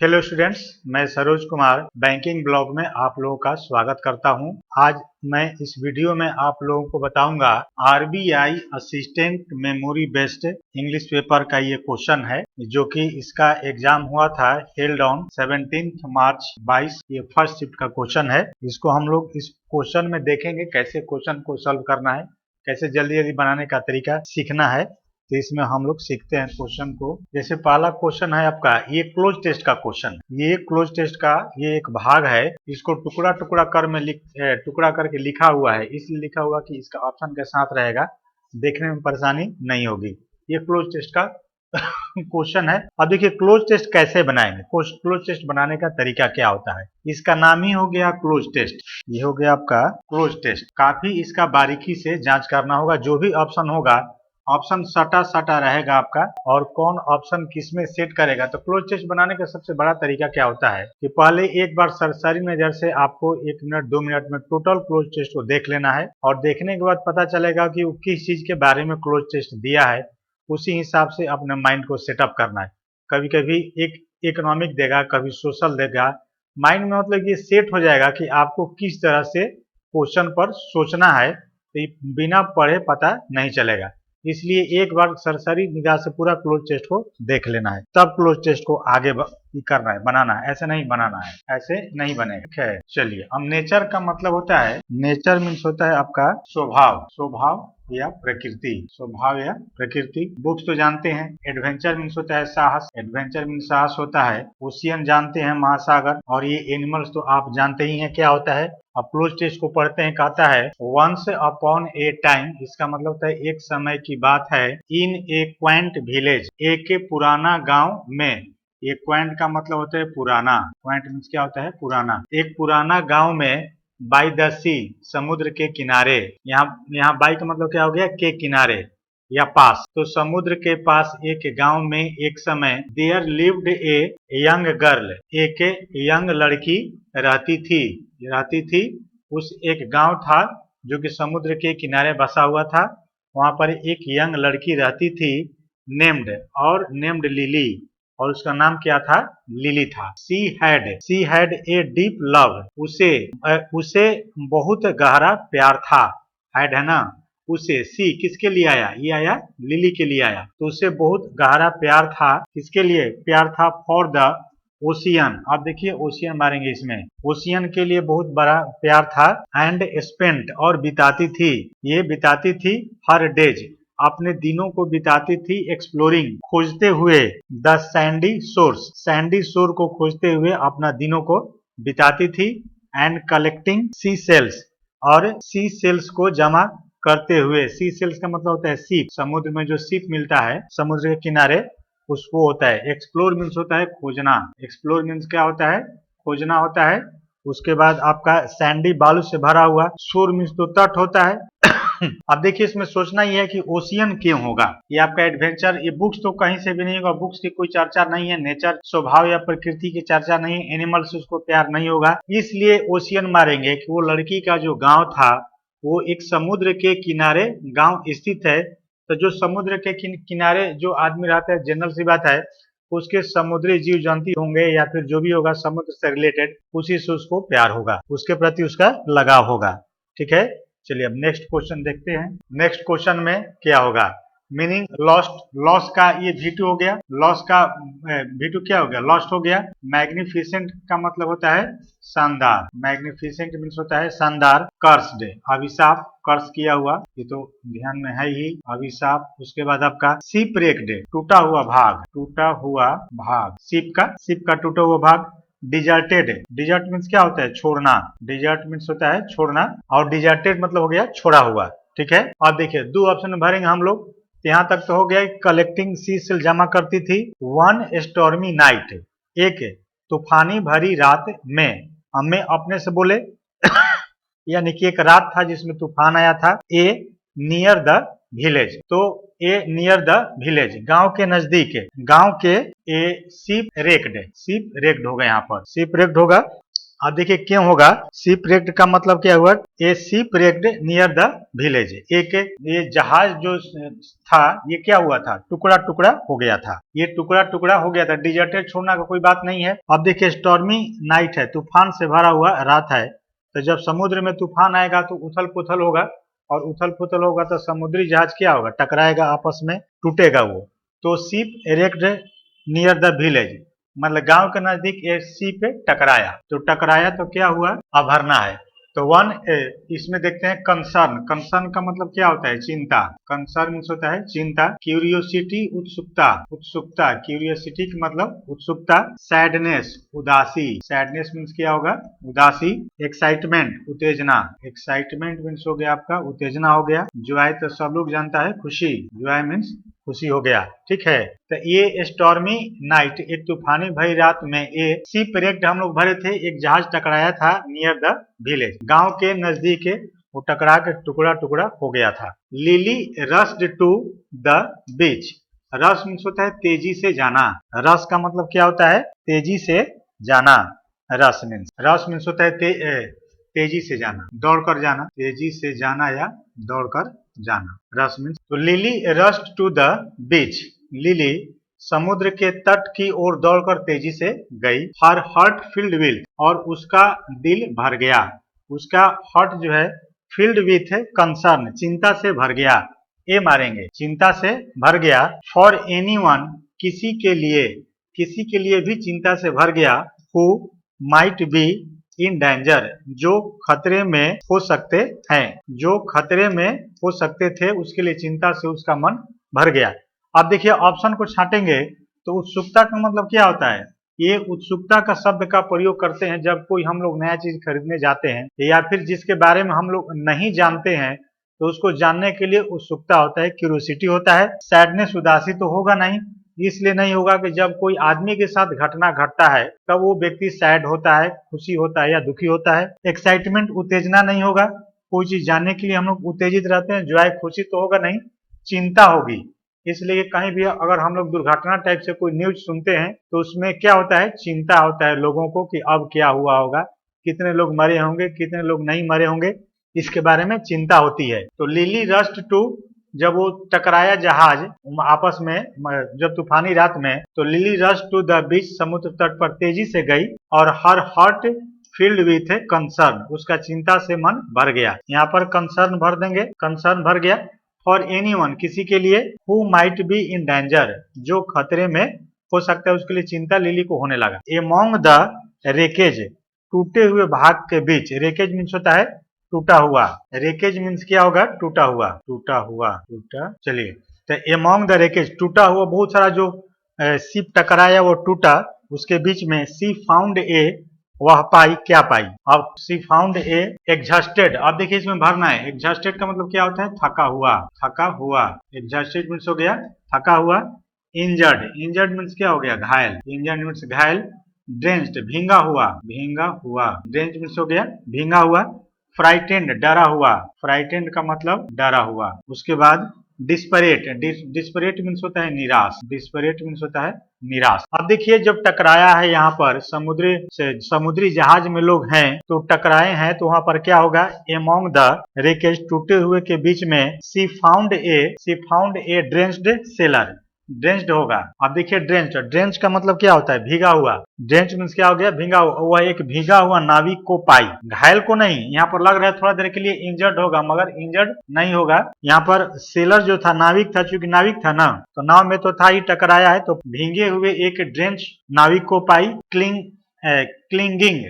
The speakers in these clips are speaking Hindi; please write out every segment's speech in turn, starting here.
हेलो स्टूडेंट्स, मैं सरोज कुमार बैंकिंग ब्लॉग में आप लोगों का स्वागत करता हूं। आज मैं इस वीडियो में आप लोगों को बताऊंगा RBI assistant memory based English paper का ये क्वेश्चन है, जो कि इसका एग्जाम हुआ था हेल्ड ऑन 17 मार्च 22। ये फर्स्ट शिफ्ट का क्वेश्चन है। इसको हम लोग इस क्वेश्चन में देखेंगे कैसे क्वेश्चन को सॉल्व करना है, कैसे जल्दी जल्दी बनाने का तरीका सीखना है। तो इसमें हम लोग सीखते हैं क्वेश्चन को। जैसे पहला क्वेश्चन है आपका, ये क्लोज टेस्ट का क्वेश्चन, ये क्लोज टेस्ट का ये एक भाग है। इसको टुकड़ा टुकड़ा टुकड़ा करके लिखा हुआ है, इसलिए लिखा हुआ कि इसका ऑप्शन के साथ रहेगा, देखने में परेशानी नहीं होगी। ये क्लोज टेस्ट का क्वेश्चन है। अब देखिए क्लोज टेस्ट कैसे बनाएंगे, क्लोज टेस्ट बनाने का तरीका क्या होता है। इसका नाम ही हो गया क्लोज टेस्ट। ये हो गया आपका क्लोज टेस्ट। काफी इसका बारीकी से जांच करना होगा। जो भी ऑप्शन होगा, ऑप्शन सटा सटा रहेगा आपका, और कौन ऑप्शन किसमें सेट करेगा। तो क्लोज टेस्ट बनाने का सबसे बड़ा तरीका क्या होता है कि पहले एक बार सरसरी नजर से आपको 1 मिनट 2 मिनट में टोटल क्लोज टेस्ट को देख लेना है, और देखने के बाद पता चलेगा कि वो किस चीज के बारे में क्लोज टेस्ट दिया है। उसी हिसाब से अपने माइंड को सेटअप करना है। कभी कभी एक इकोनॉमिक देगा, कभी सोशल देगा। माइंड में मतलब ये सेट हो जाएगा कि आपको किस तरह से क्वेश्चन पर सोचना है, तो बिना पढ़े पता नहीं चलेगा। इसलिए एक बार सरसरी निगाह से पूरा क्लोज टेस्ट को देख लेना है, तब क्लोज टेस्ट को आगे करना है, बनाना है। ऐसे नहीं बनाना है, ऐसे नहीं बनेगा। ठीक है, चलिए। अब नेचर का मतलब होता है, नेचर मीन्स होता है आपका स्वभाव, स्वभाव या प्रकृति, स्वभाव या प्रकृति। बुक्स तो जानते हैं। एडवेंचर मीन्स होता है साहस, एडवेंचर मीन्स साहस होता है। ओशियन जानते हैं, महासागर। और ये एनिमल्स तो आप जानते ही हैं क्या होता है। अब क्लोज टेस्ट को पढ़ते हैं, कहता है वंस अपॉन ए टाइम, इसका मतलब होता है एक समय की बात है। इन ए क्वांट विलेज, एक पुराना गांव में। ये क्वांट का मतलब होता है पुराना, क्वांट मीन्स क्या होता है, पुराना। एक पुराना गांव में बाय द सी, समुद्र के किनारे। यहाँ बाय का मतलब क्या हो गया, के किनारे या पास। तो समुद्र के पास एक गांव में एक समय there lived a young girl, एक यंग लड़की रहती थी। उस एक गांव था जो कि समुद्र के किनारे बसा हुआ था। वहां पर एक यंग लड़की रहती थी, नेम्ड लिली, और उसका नाम क्या था, लिली था। She had a deep love, उसे बहुत गहरा प्यार था। हैड है ना, उसे। सी किसके लिए आया, ये आया लिली के लिए आया। तो उसे बहुत गहरा प्यार था। किसके लिए प्यार था, फॉर द ओशियन। आप देखिए ओशियन मारेंगे इसमें, ओशियन के लिए बहुत बड़ा प्यार था। एंड स्पेंट, और बिताती थी, ये बिताती थी हर डेज, अपने दिनों को बिताती थी एक्सप्लोरिंग, खोजते हुए। द सैंडी शोर को खोजते हुए अपना दिनों को बिताती थी। एंड कलेक्टिंग सी सेल्स, और सी सेल्स को जमा करते हुए। सी सेल्स का मतलब होता है सीप, समुद्र में जो सीप मिलता है समुद्र के किनारे, उसको होता है। एक्सप्लोर मीन्स होता है खोजना, एक्सप्लोर मीन्स क्या होता है, खोजना होता है। उसके बाद आपका सैंडी, बालू से भरा हुआ। शोर मीन्स तो तट होता है। अब देखिए इसमें सोचना ही है कि ओशियन क्यों होगा। ये आपका एडवेंचर, ये बुक्स तो कहीं से भी नहीं होगा, बुक्स की कोई चर्चा नहीं है। नेचर, स्वभाव या प्रकृति की चर्चा नहीं है। एनिमल से उसको प्यार नहीं होगा, इसलिए ओशियन मारेंगे कि वो लड़की का जो गांव था वो एक समुद्र के किनारे गांव स्थित है। तो जो समुद्र के किनारे जो आदमी रहता है, जनरल सी बात है, उसके समुद्री जीव जंतु होंगे या फिर जो भी होगा समुद्र से रिलेटेड, उसी से उसको प्यार होगा, उसके प्रति उसका लगाव होगा। ठीक है, चलिए अब नेक्स्ट क्वेश्चन देखते हैं। नेक्स्ट क्वेश्चन में क्या होगा, मीनिंग लॉस्ट। लॉस का ये V2 हो गया, लॉस का V2 क्या हो गया, लॉस्ट हो गया। मैग्निफिसेंट का मतलब होता है शानदार, मैग्निफिसेंट मीन्स होता है शानदार। कर्स्ड, अभिशाप, कर्स किया हुआ, ये तो ध्यान में है ही, अभिशाप। उसके बाद आपका शिपरेक्ड, टूटा हुआ भाग, टूटा हुआ भाग। शिप का टूटा हुआ भाग। डिजर्टेड, डिजर्ट मीन्स क्या होता है, छोड़ना, डिजर्ट मीन्स होता है छोड़ना, और डिजर्टेड मतलब हो गया छोड़ा हुआ। ठीक है, अब देखिए दो ऑप्शन में भरेंगे हम लोग। यहाँ तक तो हो गया, कलेक्टिंग सी सेल जमा करती थी। वन स्टॉर्मी नाइट, एक तूफानी भरी रात में। हमें अपने से बोले यानी कि एक रात था जिसमें तूफान आया था। ए नियर द विलेज, तो ए नियर द विलेज, गांव के नजदीक, गांव के। ए शिप रेक्ड, शिप रेक्ड होगा, यहाँ पर शिप रेक्ड होगा। अब देखिए क्यों होगा, शिप wrecked का मतलब क्या हुआ, ए ship wrecked near the village, एक ये जहाज जो था ये क्या हुआ था, टुकड़ा टुकड़ा हो गया था, ये टुकड़ा टुकड़ा हो गया था। डिजर्टेड छोड़ना का कोई बात नहीं है। अब देखिए स्टॉर्मी नाइट है, तूफान से भरा हुआ रात है, तो जब समुद्र में तूफान आएगा तो उथल पुथल होगा, और उथल पुथल होगा तो समुद्री जहाज क्या होगा, टकराएगा, आपस में टूटेगा वो। तो ship erected near the village, मतलब गांव के नजदीक एक शिप टकराया, तो टकराया तो क्या हुआ, अभरना है। तो वन इसमें देखते हैं कंसर्न, कंसर्न का मतलब क्या होता है, चिंता, कंसर्न मीन्स होता है चिंता। क्यूरियोसिटी उत्सुकता, उत्सुकता, क्यूरियोसिटी का मतलब उत्सुकता। सैडनेस उदासी, सैडनेस मीन्स क्या होगा, उदासी। एक्साइटमेंट उत्तेजना, एक्साइटमेंट मीन्स हो गया आपका उत्तेजना हो गया। जॉय तो सब लोग जानता है खुशी, जॉय मीन्स खुशी हो गया, ठीक है। तो ये स्टॉर्मी नाइट, एक तूफानी भरी रात में ये शिप wrecked हम लोग भरे थे, एक जहाज टकराया था नियर द विलेज, गांव के नजदीक वो टकरा के टुकड़ा टुकड़ा हो गया था। लिली रस्ड टू द बीच, रस मीन्स होता है तेजी से जाना, रस का मतलब क्या होता है, तेजी से जाना। रस मीन्स होता है तेजी से जाना, दौड़कर जाना, तेजी से जाना या दौड़कर जाना, रस मीन्स। तो Lily rushed to the beach, Lily समुद्र के तट की ओर दौड़कर तेजी से गई। हर हर्ट फील्ड विथ, और उसका दिल भर गया, उसका हर्ट जो है फील्ड विथ कंसर्न, चिंता से भर गया, ये मारेंगे, चिंता से भर गया। फॉर एनीवन, किसी के लिए, किसी के लिए भी चिंता से भर गया। Who might be in danger, जो खतरे में हो सकते हैं, जो खतरे में हो सकते थे, उसके लिए चिंता से उसका मन भर गया। अब देखिए ऑप्शन को छाटेंगे तो उत्सुकता का मतलब क्या होता है, ये उत्सुकता का शब्द का प्रयोग करते हैं जब कोई हम लोग नया चीज खरीदने जाते हैं, या फिर जिसके बारे में हम लोग नहीं जानते हैं तो उसको जानने के लिए उत्सुकता होता है, क्यूरियोसिटी होता है। सैडनेस उदासी तो होगा नहीं, इसलिए नहीं होगा कि जब कोई आदमी के साथ घटना घटता है तब वो व्यक्ति सैड होता है, खुशी होता है या दुखी होता है। एक्साइटमेंट उत्तेजना नहीं होगा, कोई चीज जानने के लिए हम लोग उत्तेजित रहते हैं। जॉय खुशी तो होगा नहीं, चिंता होगी, इसलिए कहीं भी अगर हम लोग दुर्घटना टाइप से कोई न्यूज सुनते हैं तो उसमें क्या होता है, चिंता होता है लोगों को कि अब क्या हुआ होगा, कितने लोग मरे होंगे, कितने लोग नहीं मरे होंगे, इसके बारे में चिंता होती है। तो लिली रस्ट टू, जब वो टकराया जहाज आपस में जब तूफानी रात में, तो Lily rushed to the beach, समुद्र तट पर तेजी से गई, और her heart filled with concern, उसका चिंता से मन भर गया, यहाँ पर कंसर्न भर देंगे, कंसर्न भर गया। फॉर एनीवन, किसी के लिए। Who might be in danger, जो खतरे में हो सकता है, उसके लिए चिंता लिली को होने लगा। एमोंग द रेकेज, टूटे हुए भाग के बीच, रेकेज मीन्स होता है टूटा हुआ, रेकेज मीन्स क्या होगा, टूटा हुआ, टूटा हुआ, टूटा। चलिए, तो एमोंग द रेकेज, टूटा हुआ, बहुत सारा जो शिप टकराया वो टूटा, उसके बीच में सी फाउंड ए, वह पाई, क्या पाई। अब सी फाउंड ए एग्जॉस्टेड, अब देखिए इसमें भरना है, एग्जॉस्टेड का मतलब क्या होता है, थका हुआ, थका हुआ, एग्जॉस्टेड मीन्स हो गया थका हुआ। इंजर्ड, इंजर्ड मीन्स क्या हो गया, घायल, इंजर्ड मीन्स घायल। ड्रेंच्ड, भींगा हुआ, भींगा हुआ, ड्रेंच मीन्स हो गया भींगा हुआ। फ्राइटेंड, डरा हुआ, फ्राइटेंड का मतलब डरा हुआ। उसके बाद डिस्परेट, डिस्परेट मीन्स होता है निराश, डिस्परेट मीन्स होता है निराश। अब देखिए जब टकराया है यहाँ पर समुद्री जहाज में लोग हैं, तो टकराए हैं, तो वहां पर क्या होगा, एमोंग द रेकेज, टूटे हुए के बीच में, she found a drenched sailor, drenched होगा। अब देखिए ड्रेंच, ड्रेंच का मतलब क्या होता है, भीगा हुआ, ड्रेंच मीन्स क्या हो गया, भीगा हुआ। वह एक भीगा हुआ नाविक को पाई, घायल को नहीं, यहाँ पर लग रहा है थोड़ा देर के लिए इंजर्ड होगा, मगर इंजर्ड नहीं होगा। यहाँ पर सेलर जो था नाविक था, चूंकि नाविक था ना, तो नाव में तो था ही, टकराया है, तो भीगे हुए एक ड्रेंच नाविक को पाई। क्लिंगिंग,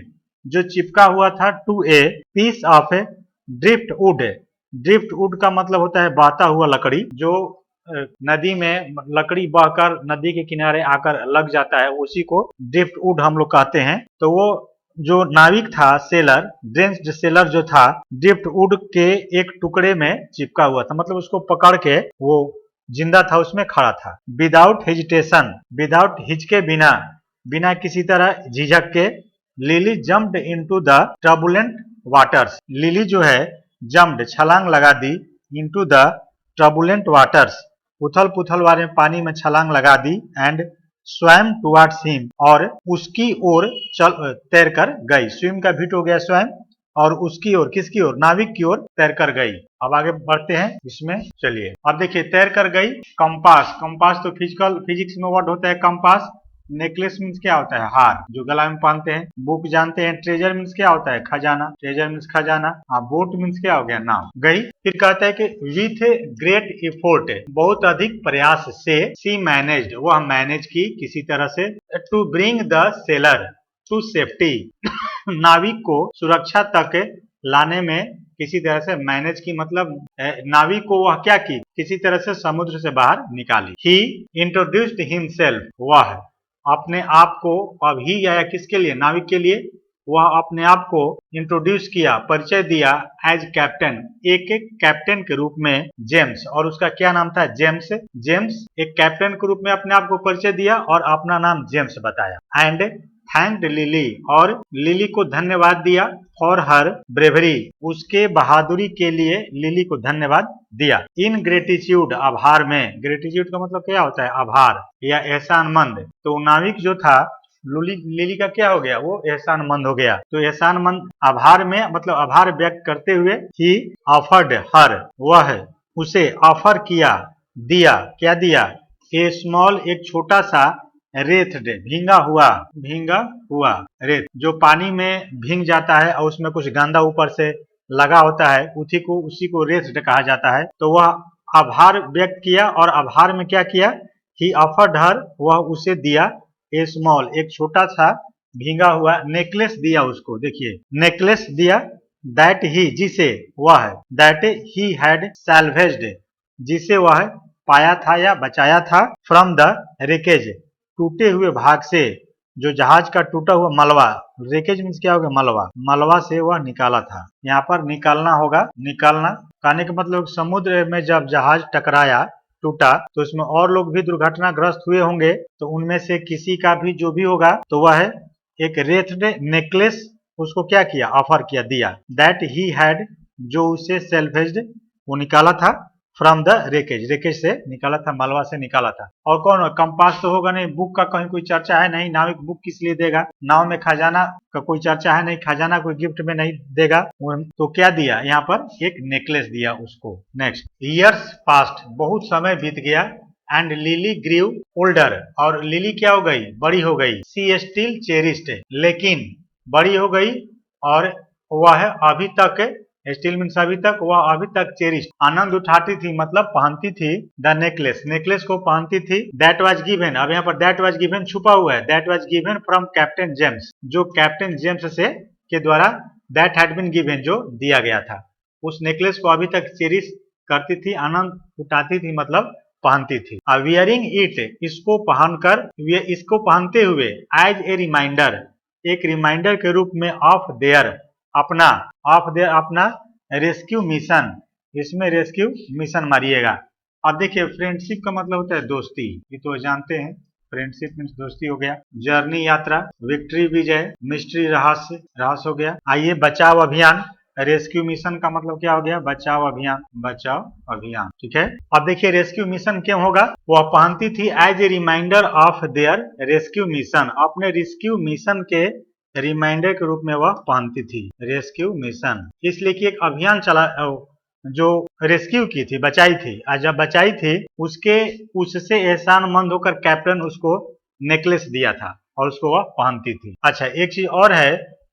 जो चिपका हुआ था, to a piece of driftwood, driftwood का मतलब होता है बहता हुआ लकड़ी, जो नदी में लकड़ी बहकर नदी के किनारे आकर लग जाता है, उसी को ड्रिफ्ट वुड हम लोग कहते हैं। तो वो जो नाविक था सेलर, ड्रेंच्ड सेलर जो था, ड्रिफ्ट वुड के एक टुकड़े में चिपका हुआ था, मतलब उसको पकड़ के वो जिंदा था, उसमें खड़ा था। विदाउट हेजिटेशन, विदाउट हिचके, बिना, बिना किसी तरह झिझक के। Lily jumped into the turbulent waters, lily जो है जम्प्ड, छलांग लगा दी, इनटू द टर्बुलेंट वाटर्स, उथल पुथल वाले पानी में छलांग लगा दी। एंड स्वयं टुवर्ड्स हिम, और उसकी ओर चल तैर कर गई। स्विम का भी हो गया स्वयं, और उसकी ओर, किसकी ओर, नाविक की ओर तैर कर गई। अब आगे बढ़ते हैं इसमें, चलिए अब देखिए तैर कर गई। कंपास, कंपास तो फिजिक्स में वर्ड होता है कंपास। नेकलेस मीन्स क्या होता है, हार जो गला में पहनते हैं। बुक जानते हैं। ट्रेजर मीन्स क्या होता है, खजाना, ट्रेजर मीन्स खजाना। हाँ, बोट मीन्स क्या हो गया, नाव। गई। फिर कहता है कि विथ ग्रेट इफोर्ट, बहुत अधिक प्रयास से, सी मैनेज्ड, वह मैनेज की किसी तरह से, to bring the sailor to safety, नाविक को सुरक्षा तक लाने में किसी तरह से मैनेज की, मतलब नाविक को वह क्या की, किसी तरह से समुद्र से बाहर निकाली। ही इंट्रोड्यूस्ड हिमसेल्फ, वह अपने आप को, अब ही आया किसके लिए, नाविक के लिए, वह अपने आप को इंट्रोड्यूस किया, परिचय दिया, एज कैप्टन, एक कैप्टन के रूप में, जेम्स, और उसका क्या नाम था, जेम्स। जेम्स एक कैप्टन के रूप में अपने आप को परिचय दिया और अपना नाम जेम्स बताया। एंड थैंक्ड लिली, और लिली को धन्यवाद दिया, फॉर हर ब्रेवरी, उसके बहादुरी के लिए लिली को धन्यवाद दिया। इन ग्रेटिट्यूड, आभार में, ग्रेटिट्यूड का मतलब क्या होता है, आभार या एहसानमंद। तो नाविक जो था लिली का क्या हो गया, वो एहसानमंद हो गया। तो एहसानमंद, आभार में मतलब आभार व्यक्त करते हुए, ही ऑफर्ड हर, वह उसे ऑफर किया, दिया, क्या दिया, ए स्मॉल, एक छोटा सा, रेत, भींगा हुआ रेत, जो पानी में भींग जाता है और उसमें कुछ गंदा ऊपर से लगा होता है, उसी को रेत कहा जाता है। तो वह आभार व्यक्त किया, और आभार में क्या किया, ही ऑफर्ड हर, वह उसे दिया, ए स्मॉल, एक छोटा सा भींगा हुआ नेकलेस दिया उसको। देखिए नेकलेस दिया, दैट ही, जिसे, वह, दैट ही हैड सैल्वेज्ड, जिसे वह पाया था या बचाया था, फ्रॉम द रेकेज, टूटे हुए भाग से, जो जहाज का टूटा हुआ मलबा, रेकेज मीन्स क्या होगा, मलबा, मलबा से वह निकाला था। यहाँ पर निकालना होगा, निकालना कहने का मतलब समुद्र में जब जहाज टकराया, टूटा, तो इसमें और लोग भी दुर्घटनाग्रस्त हुए होंगे, तो उनमें से किसी का भी जो भी होगा, तो वह एक रेत नेकलेस उसको क्या किया, ऑफर किया, दिया, दैट ही हैड, जो उसे सेल्वेज्ड, वो निकाला था, फ्रॉम द रेकेज, रेकेज से निकाला था, मलबा से निकाला था। और कौन हो, कंपास तो होगा नहीं, बुक का कहीं कोई चर्चा है नहीं, नाविक बुक किस लिए देगा, नाव में खजाना का कोई चर्चा है नहीं, खजाना कोई गिफ्ट में नहीं देगा, तो क्या दिया, यहाँ पर एक नेकलेस दिया उसको। नेक्स्ट, ईयर्स पास्ट, बहुत समय बीत गया, एंड लिली ग्रीव ओल्डर, और लिली क्या हो गई, बड़ी हो गई, सी स्टिल चेरिस्ड, लेकिन बड़ी हो गई, और वह अभी तक, स्टिल मीन्स अभी तक, वह अभी तक चेरिश, आनंद उठाती थी, मतलब पहनती थी, द नेकलेस, नेकलेस को पहनती थी, दैट वाज गिवन, अब यहाँ पर दैट वाज गिवन छुपा हुआ है, that was given from captain James, जो कैप्टन जेम्स से के द्वारा, दैट हैड बीन गिवन, जो दिया गया था। उस नेकलेस को अभी तक चेरिश करती थी, आनंद उठाती थी, मतलब पहनती थी। वियरिंग इट, इसको पहनकर, इसको पहनते हुए, एज ए रिमाइंडर, एक रिमाइंडर के रूप में, ऑफ देयर, अपना, ऑफ देयर, अपना रेस्क्यू मिशन, इसमें रेस्क्यू मिशन मारिएगा। अब देखिए फ्रेंडशिप का मतलब होता है दोस्ती, ये तो जानते हैं, फ्रेंडशिप मीन्स दोस्ती हो गया। जर्नी यात्रा, विक्ट्री विजय, मिस्ट्री रहस्य, रहस्य हो गया। आइए बचाव अभियान, रेस्क्यू मिशन का मतलब क्या हो गया, बचाव अभियान, बचाव अभियान, ठीक है। अब देखिए रेस्क्यू मिशन क्यों होगा, वह पहनती थी as a reminder of their rescue mission, अपने रेस्क्यू मिशन के रिमाइंडर के रूप में वह पहनती थी, रेस्क्यू मिशन, इसलिए कि एक अभियान चला, जो रेस्क्यू की थी, बचाई थी, आज जब बचाई थी, उससे एहसानमंद होकर कैप्टन उसको नेकलेस दिया था, और उसको वह पहनती थी। अच्छा एक चीज और है,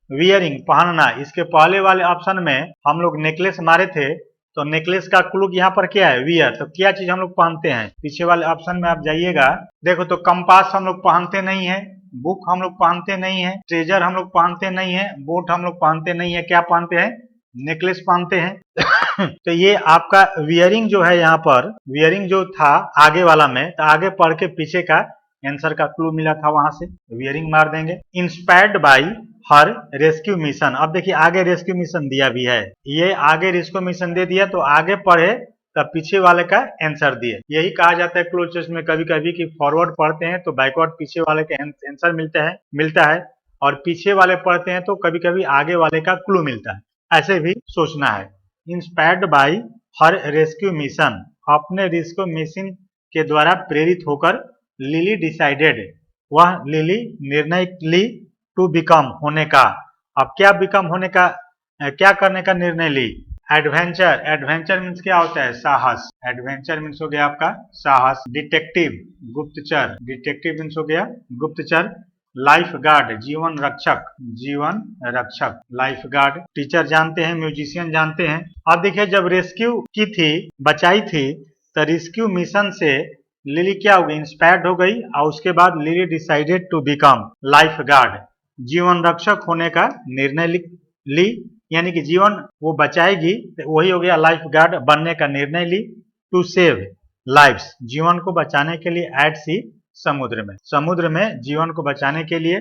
वियरिंग, पहनना, इसके पहले वाले ऑप्शन में हम लोग नेकलेस मारे थे, तो नेकलेस का क्लू यहाँ पर क्या है, वियर, तो क्या चीज हम लोग पहनते हैं, पीछे वाले ऑप्शन में आप जाइएगा, देखो तो कंपास हम लोग पहनते नहीं है, बुक हम लोग पहनते नहीं है, ट्रेजर हम लोग पहनते नहीं है, बोट हम लोग पहनते नहीं है, क्या पहनते हैं, नेकलेस पहनते हैं। तो ये आपका वियरिंग जो है, यहाँ पर वियरिंग जो था आगे वाला में, तो आगे पढ़ के पीछे का आंसर का क्लू मिला था, वहां से वियरिंग मार देंगे। Inspired by her rescue mission, अब देखिए आगे रेस्क्यू मिशन दिया भी है, ये आगे रेस्क्यू मिशन दे दिया, तो आगे पढ़े तब पीछे वाले का आंसर दिए। यही कहा जाता है क्लोज टेस्ट में कभी कभी कि फॉरवर्ड पढ़ते हैं तो बैकवर्ड पीछे वाले का आंसर मिलता है, और पीछे वाले पढ़ते हैं तो कभी कभी आगे वाले का क्लू मिलता है, ऐसे भी सोचना है। Inspired by her rescue mission, अपने रेस्क्यू मिशन के द्वारा प्रेरित होकर, लिली डिसाइडेड, वह लिली निर्णय ली टू बिकम होने का। अब क्या बिकम होने का, क्या करने का निर्णय ली? एडवेंचर, एडवेंचर मीन्स क्या होता है? साहस। एडवेंचर मीन्स हो गया आपका साहस। डिटेक्टिव, गुप्तचर, डिटेक्टिव मीन्स हो गया गुप्तचर। लाइफ गार्ड, जीवन रक्षक, जीवन रक्षक, लाइफ गार्ड। टीचर जानते हैं, म्यूजिशियन जानते हैं। अब देखिए जब रेस्क्यू की थी, बचाई थी, तो रेस्क्यू मिशन से लिली क्या हो गई? इंस्पायर्ड हो गई और उसके बाद Lily decided to become lifeguard, जीवन रक्षक होने का निर्णय ली, यानी कि जीवन वो बचाएगी, वही हो गया लाइफ गार्ड बनने का निर्णय ली। टू सेव लाइव्स, जीवन को बचाने के लिए। एट सी, समुद्र में, समुद्र में जीवन को बचाने के लिए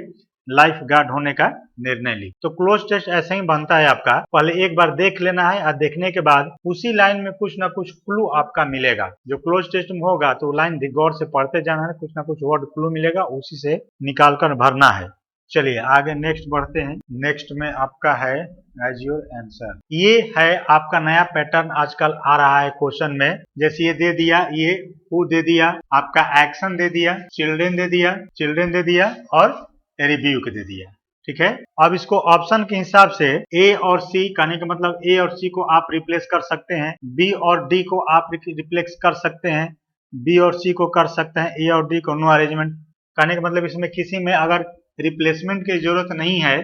लाइफ गार्ड होने का निर्णय ली। तो क्लोज टेस्ट ऐसे ही बनता है आपका, पहले एक बार देख लेना है और देखने के बाद उसी लाइन में कुछ ना कुछ क्लू आपका मिलेगा। जो क्लोज टेस्ट में होगा तो लाइन गौर से पढ़ते जाना है, कुछ ना कुछ वर्ड क्लू मिलेगा, उसी से निकाल कर भरना है। चलिए आगे नेक्स्ट बढ़ते हैं। नेक्स्ट में आपका है एज योर आंसर। ये है आपका नया पैटर्न आजकल आ रहा है क्वेश्चन में। जैसे ये दे दिया, ये हु दे दिया, आपका एक्शन दे दिया, चिल्ड्रेन दे दिया, चिल्ड्रेन दे दिया और रिब्यूक दे दिया। ठीक है, अब इसको ऑप्शन के हिसाब से ए और सी, कहने का मतलब ए और सी को आप रिप्लेस कर सकते हैं, बी और डी को आप रिप्लेस कर सकते हैं, बी और सी को कर सकते हैं, ए और डी को नो अरेंजमेंट। कहने का मतलब इसमें किसी में अगर रिप्लेसमेंट की जरूरत नहीं है,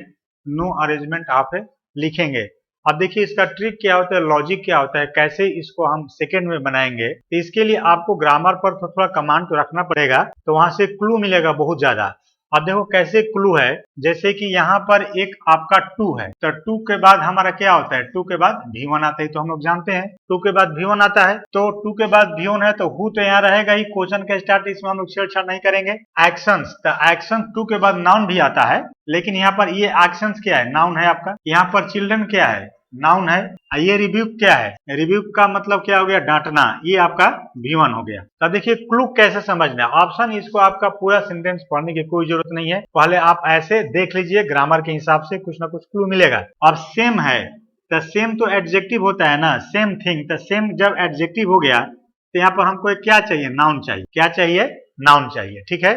नो अरेंजमेंट आप लिखेंगे। अब देखिए इसका ट्रिक क्या होता है, लॉजिक क्या होता है, कैसे इसको हम सेकंड में बनाएंगे। तो इसके लिए आपको ग्रामर पर थोड़ा कमांड तो रखना पड़ेगा, तो वहां से क्लू मिलेगा बहुत ज्यादा। अब देखो कैसे क्लू है, जैसे कि यहाँ पर एक आपका टू है, तो टू के बाद हमारा क्या होता है? टू के बाद V1 आता है, तो हम लोग जानते हैं टू के बाद V1 आता है, तो टू के बाद V1 है तो हु तो यहाँ रहेगा ही, क्वेश्चन का स्टार्ट, इसमें हम लोग छेड़छाड़ नहीं करेंगे। एक्शंस, तो एक्शन टू के बाद नाउन भी आता है, लेकिन यहाँ पर ये एक्शंस क्या है? नाउन है आपका। यहाँ पर चिल्ड्रन क्या है? नाउन है। ये रिब्यूक क्या है? रिब्यूक का मतलब क्या हो गया? डांटना, ये आपका V1 हो गया। तो देखिए क्लू कैसे समझना है। ऑप्शन, इसको आपका पूरा सेंटेंस पढ़ने की कोई जरूरत नहीं है, पहले आप ऐसे देख लीजिए, ग्रामर के हिसाब से कुछ ना कुछ क्लू मिलेगा। अब सेम है, तो सेम तो एडजेक्टिव होता है ना, सेम थिंग, तो सेम जब एडजेक्टिव हो गया तो यहाँ पर हमको क्या चाहिए? नाउन चाहिए। क्या चाहिए? नाउन चाहिए। ठीक है,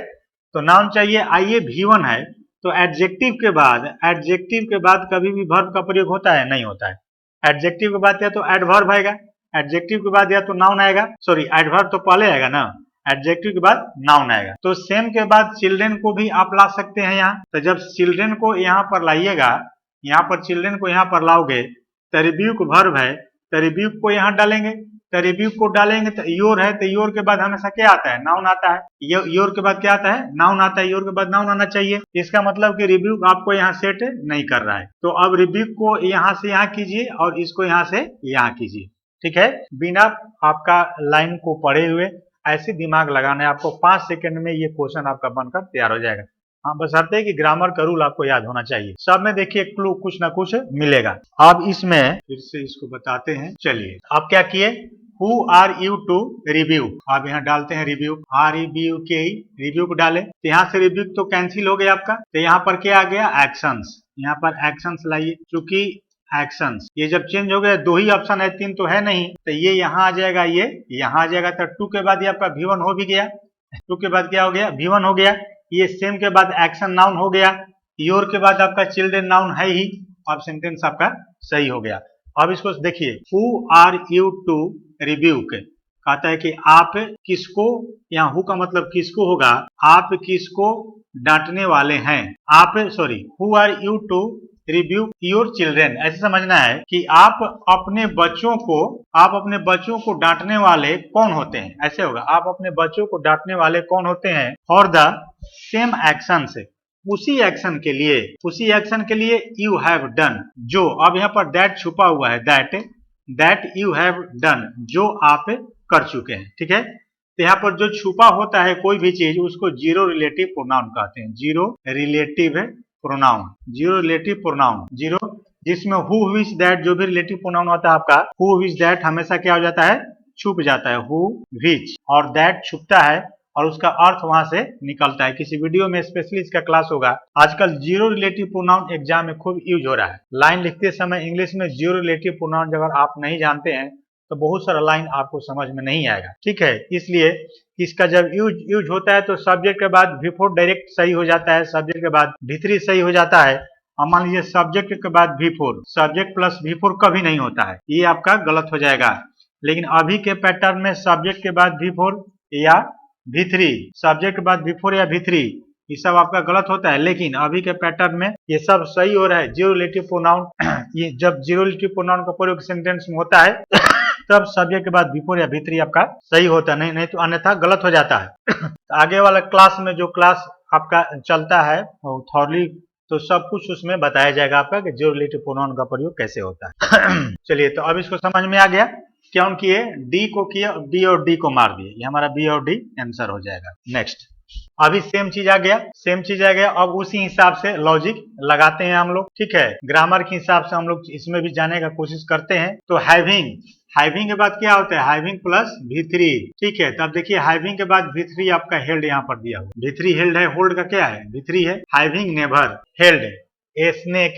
तो नाउन चाहिए। आइए V1 है, तो एडजेक्टिव के बाद कभी भी वर्ब का प्रयोग होता है? नहीं होता है। एडजेक्टिव के बाद या तो एडवर्ब आएगा, एडजेक्टिव के बाद या तो नाउन आएगा, सॉरी एडवर्ब तो पहले आएगा ना, एडजेक्टिव के बाद नाउन आएगा। तो सेम के बाद चिल्ड्रेन को भी आप ला सकते हैं यहाँ। तो जब चिल्ड्रेन को यहाँ पर लाइएगा, यहाँ पर चिल्ड्रेन को यहाँ पर लाओगे, तो रिब्यूक वर्ब है, तो रिब्यूक को यहाँ डालेंगे, तो रिब्यूक को डालेंगे तो योर है, तो योर के बाद हमेशा क्या आता है? नाउन आता है। योर के बाद क्या आता है? नाउन आता है। योर के बाद नाउन आना चाहिए। इसका मतलब कि रिब्यूक आपको यहाँ सेट नहीं कर रहा है, तो अब रिब्यूक को यहाँ से यहाँ कीजिए और इसको यहाँ से यहाँ कीजिए। ठीक है, बिना आपका लाइन को पढ़े हुए ऐसे दिमाग लगाना है आपको, 5 सेकंड में ये क्वेश्चन आपका बनकर तैयार हो जाएगा। हाँ, बशर्ते कि ग्रामर का रूल आपको याद होना चाहिए। सब में देखिए क्लू कुछ ना कुछ मिलेगा। अब इसमें फिर से इसको बताते हैं। चलिए आप क्या किए? Who are you to review? आप यहाँ डालते हैं रिव्यू, REBUK, रिव्यू को डाले, तो यहाँ से रिव्यू तो कैंसिल हो गया आपका, तो यहाँ पर क्या आ गया? एक्शंस। यहाँ पर एक्शंस लाइए, चूंकि एक्शंस ये जब चेंज हो गया, दो ही ऑप्शन है, तीन तो है नहीं, तो ये यहाँ आ जाएगा, ये यहाँ आ जाएगा। तो टू के बाद ये आपका V1 हो भी गया, टू के बाद क्या हो गया? V1 हो गया। ये सेम के बाद एक्शन नाउन हो गया, योर के बाद आपका चिल्ड्रेन नाउन है ही, अब सेंटेंस आपका सही हो गया। अब इसको देखिए, who are you to rebuke, कहता है कि आप किसको, यहाँ हु का मतलब किसको होगा? आप किसको डांटने वाले हैं? आप, sorry, who are you to rebuke your children, ऐसे समझना है कि आप अपने बच्चों को डांटने वाले कौन होते हैं, ऐसे होगा। आप अपने बच्चों को डांटने वाले कौन होते हैं? फॉर द सेम एक्शन से, उसी एक्शन के लिए यू हैव डन, जो, अब यहाँ पर दैट छुपा हुआ है, दैट यू हैव डन, जो आप कर चुके हैं। ठीक है, तो यहाँ पर जो छुपा होता है कोई भी चीज, उसको जीरो रिलेटिव प्रोनाउन कहते हैं। जीरो रिलेटिव प्रोनाउन, जीरो, जिसमें हु विच दैट, जो भी रिलेटिव प्रोनाउन होता है आपका, हु विच दैट हमेशा क्या हो जाता है? छुप जाता है। हु विच और दैट छुपता है और उसका अर्थ वहां से निकलता है। किसी वीडियो में स्पेशली इसका क्लास होगा। आजकल जीरो रिलेटिव प्रोनाउन एग्जाम में खूब यूज हो रहा है। लाइन लिखते समय इंग्लिश में जीरो रिलेटिव प्रोनाउन अगर आप नहीं जानते हैं तो बहुत सारा लाइन आपको समझ में नहीं आएगा, ठीक है। इसलिए इसका जब यूज होता है तो सब्जेक्ट के बाद V4 डायरेक्ट सही हो जाता है, सब्जेक्ट के बाद V3 सही हो जाता है। और मान लीजिए सब्जेक्ट के बाद V4, सब्जेक्ट प्लस V4 कभी नहीं होता है, ये आपका गलत हो जाएगा। लेकिन अभी के पैटर्न में सब्जेक्ट के बाद V4 या V3, सब्जेक्ट के बाद V4 या V3, ये सब आपका गलत होता है। लेकिन अभी के पैटर्न में ये सब सही हो रहा है। जीरो रिलेटिव प्रोनाउन, ये जब जीरो रिलेटिव प्रोनाउन का प्रयोग सेंटेंस में होता है तब सब्जेक्ट के बाद V4 या V3 आपका सही होता है, नहीं तो अन्यथा गलत हो जाता है। आगे वाला क्लास में जो क्लास आपका चलता है थॉरली, तो सब कुछ उसमें बताया जाएगा आपका कि जीरो रिलेटिव प्रोनाउन का प्रयोग कैसे होता है। चलिए, तो अब इसको समझ में आ गया। क्या किए, डी को किया, बी और डी को मार दिए, ये हमारा बी और डी आंसर हो जाएगा। नेक्स्ट, अभी सेम चीज आ गया, अब उसी हिसाब से लॉजिक लगाते हैं हम लोग, ठीक है। ग्रामर के हिसाब से हम लोग इसमें भी जाने का कोशिश करते हैं। तो हैविंग के बाद क्या होता है, हैविंग प्लस V3, ठीक है। तब देखिए हैविंग के बाद V3 आपका हेल्ड यहाँ पर दिया हुआ, V3 हेल्ड है, होल्ड का क्या है, V3 है। Having never, held, a snake,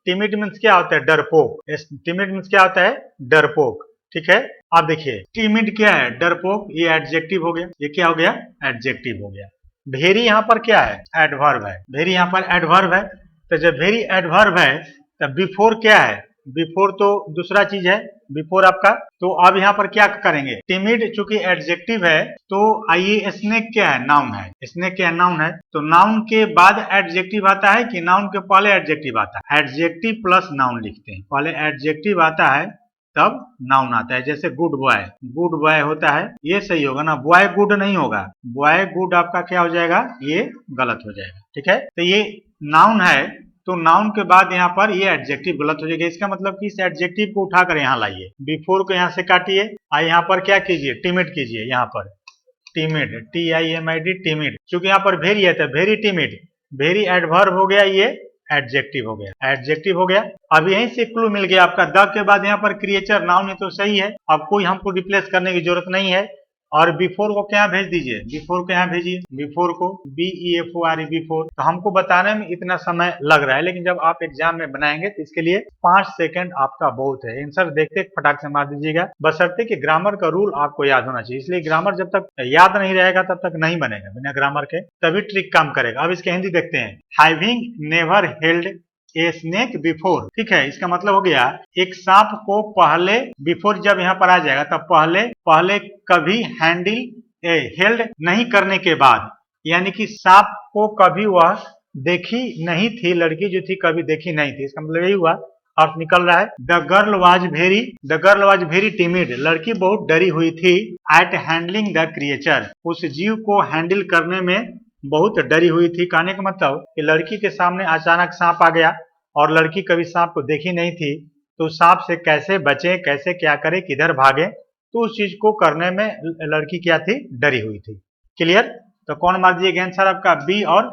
timid means क्या होता है, डरपोक, टिमिड मीन्स क्या होता है, डरपोक, ठीक है। अब देखिए टिमिड क्या है, डरपोक, ये एडजेक्टिव हो गया, ये क्या हो गया, एडजेक्टिव हो गया। वेरी यहाँ पर क्या है, एडवर्ब है, वेरी यहाँ पर एडवर्ब है। तो जब वेरी एडवर्ब है तब बिफोर क्या है, बिफोर तो दूसरा चीज है, बिफोर आपका। तो अब यहाँ पर क्या करेंगे, टिमिड चूंकि एडजेक्टिव है तो आइए स्नेक क्या है, नाउन है, स्नेक क्या है, नाउन है। तो नाउन के बाद एडजेक्टिव आता है कि नाउन के पहले एडजेक्टिव आता है, एडजेक्टिव प्लस नाउन लिखते हैं, पहले एडजेक्टिव आता है तब नाउन आता है। जैसे गुड बॉय होता है, ये सही होगा ना, बॉय गुड नहीं होगा, बॉय गुड आपका क्या हो जाएगा, ये गलत हो जाएगा, ठीक है। तो ये नाउन है, तो नाउन के बाद यहाँ पर ये एडजेक्टिव गलत हो जाएगा। इसका मतलब कि इस एडजेक्टिव को उठाकर यहाँ लाइए, बिफोर को यहाँ से काटिए, और यहाँ पर क्या कीजिए, टिमिड कीजिए, यहाँ पर टिमिड, TIMID, टिमिड। चूंकि यहाँ पर वेरी है तो वेरी टिमिड, वेरी एडवर्ब हो गया, ये एडजेक्टिव हो गया, एडजेक्टिव हो गया। अब यहीं से क्लू मिल गया आपका, द के बाद यहाँ पर क्रिएचर नाउन है तो सही है, अब कोई हमको रिप्लेस करने की जरूरत नहीं है। और बिफोर को क्या भेज दीजिए, बिफोर को यहाँ भेजिए, बिफोर को BEFORE, बिफोर। तो हमको बताने में इतना समय लग रहा है, लेकिन जब आप एग्जाम में बनाएंगे तो इसके लिए 5 सेकंड आपका बहुत है। आंसर देखते फटाक से मार दीजिएगा, बशर्ते कि ग्रामर का रूल आपको याद होना चाहिए। इसलिए ग्रामर जब तक याद नहीं रहेगा तब तक नहीं बनेगा, बिना ग्रामर के तभी ट्रिक काम करेगा। अब इसके हिंदी देखते हैं, having never held a snake before, ठीक है। इसका मतलब हो गया एक सांप को पहले, बिफोर जब यहाँ पर आ जाएगा तब पहले कभी हेल्ड नहीं करने के बाद, यानी कि सांप को कभी वह देखी नहीं थी, लड़की जो थी कभी देखी नहीं थी, इसका मतलब यही हुआ, अर्थ निकल रहा है। The girl was very timid, लड़की बहुत डरी हुई थी, एट हैंडलिंग द क्रिएचर, उस जीव को हैंडल करने में बहुत डरी हुई थी। कहने का मतलब कि लड़की के सामने अचानक सांप आ गया और लड़की कभी सांप को देखी नहीं थी, तो सांप से कैसे बचे, कैसे क्या करे, किधर भागे, तो उस चीज को करने में लड़की क्या थी, डरी हुई थी। क्लियर। तो कौन मार दीजिएगा आंसर आपका, बी और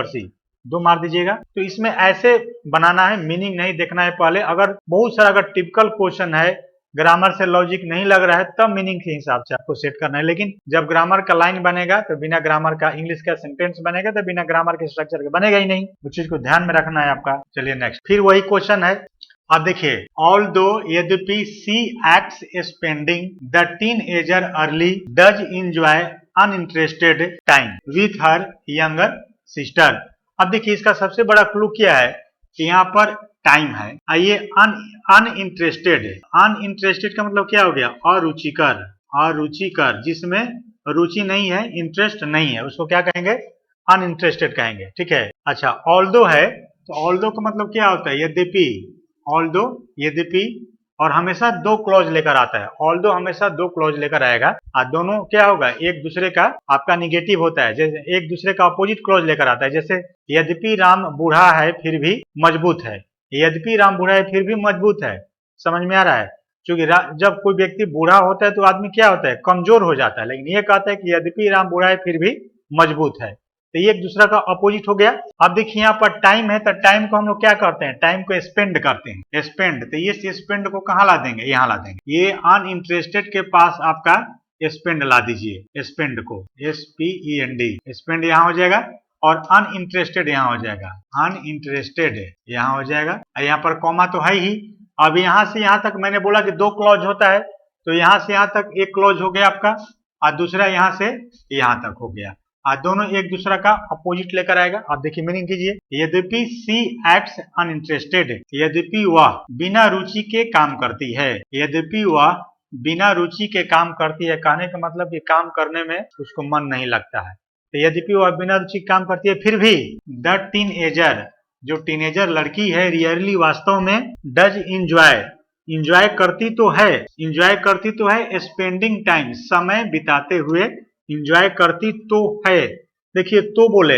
सी, दो मार दीजिएगा। तो इसमें ऐसे बनाना है, मीनिंग नहीं देखना है पहले। अगर बहुत सारा अगर टिपिकल क्वेश्चन है, ग्रामर से लॉजिक नहीं लग रहा है, तब मीनिंग के हिसाब से आपको सेट करना है। लेकिन जब ग्रामर का लाइन बनेगा तो बिना ग्रामर का, इंग्लिश का सेंटेंस बनेगा तो बिना ग्रामर के स्ट्रक्चर के बनेगा ही नहीं, उस चीज को ध्यान में रखना है आपका। चलिए नेक्स्ट, फिर वही क्वेश्चन है। अब देखिए, ऑल्दो यद्यपि she acts spending the teenager early does enjoy uninterested time with her younger sister. अब देखिए इसका सबसे बड़ा क्लू क्या है कि यहाँ पर टाइम है, आइए अनइंटरेस्टेड है। अनइंटरेस्टेड का मतलब क्या हो गया, अरुचिकर, जिसमें रुचि नहीं है, इंटरेस्ट नहीं है, उसको क्या कहेंगे, अनइंटरेस्टेड कहेंगे, ठीक है। अच्छा, ऑल्दो है, तो ऑल्दो का मतलब क्या होता है, यद्यपि, ऑल्दो, यद्यपि, और हमेशा दो क्लॉज लेकर आता है, ऑल्दो हमेशा दो क्लॉज लेकर आएगा, और दोनों क्या होगा, एक दूसरे का आपका निगेटिव होता है, जैसे एक दूसरे का अपोजिट क्लॉज लेकर आता है। जैसे यद्यपि राम बूढ़ा है फिर भी मजबूत है, यद्यपि राम बूढ़ा है फिर भी मजबूत है, समझ में आ रहा है। क्योंकि जब कोई व्यक्ति बूढ़ा होता है तो आदमी क्या होता है, कमजोर हो जाता है, लेकिन ये कहता है कि यद्यपि राम बूढ़ा है फिर भी मजबूत है, तो ये एक दूसरा का अपोजिट हो गया। अब देखिए यहाँ पर टाइम है, तो टाइम को हम लोग क्या करते हैं, टाइम को स्पेंड करते हैं, स्पेंड, तो ये स्पेंड को कहाँ ला देंगे, यहाँ ला देंगे, ये अनइंटरेस्टेड के पास आपका स्पेंड ला दीजिए, स्पेंड को, SPEND, स्पेंड यहाँ हो जाएगा, और अनइंटरेस्टेड यहाँ हो जाएगा, अनइंटरेस्टेड यहाँ हो जाएगा, यहाँ पर कॉमा तो है ही, अब यहाँ से यहाँ तक मैंने बोला कि 2 क्लॉज होता है, तो यहाँ से यहाँ तक एक क्लॉज हो गया आपका और दूसरा यहाँ से यहाँ तक हो गया, और दोनों एक दूसरा का अपोजिट लेकर आएगा। आप देखिए मीनिंग कीजिए, यद्यपि सी एक्ट्स अनइंटरेस्टेड, यद्यपि वह बिना रुचि के काम करती है, यद्यपि वह बिना रुचि के काम करती है, कहने का मतलब कि काम करने में उसको मन नहीं लगता है। तो यद्यपि वह बिना रुचि के काम करती है, फिर भी द टीनएजर, जो टीनेजर लड़की है, रियरली वास्तव में डज इंजॉय करती तो है, इंजॉय करती तो है, स्पेंडिंग टाइम समय बिताते हुए इंजॉय करती तो है। देखिए तो बोले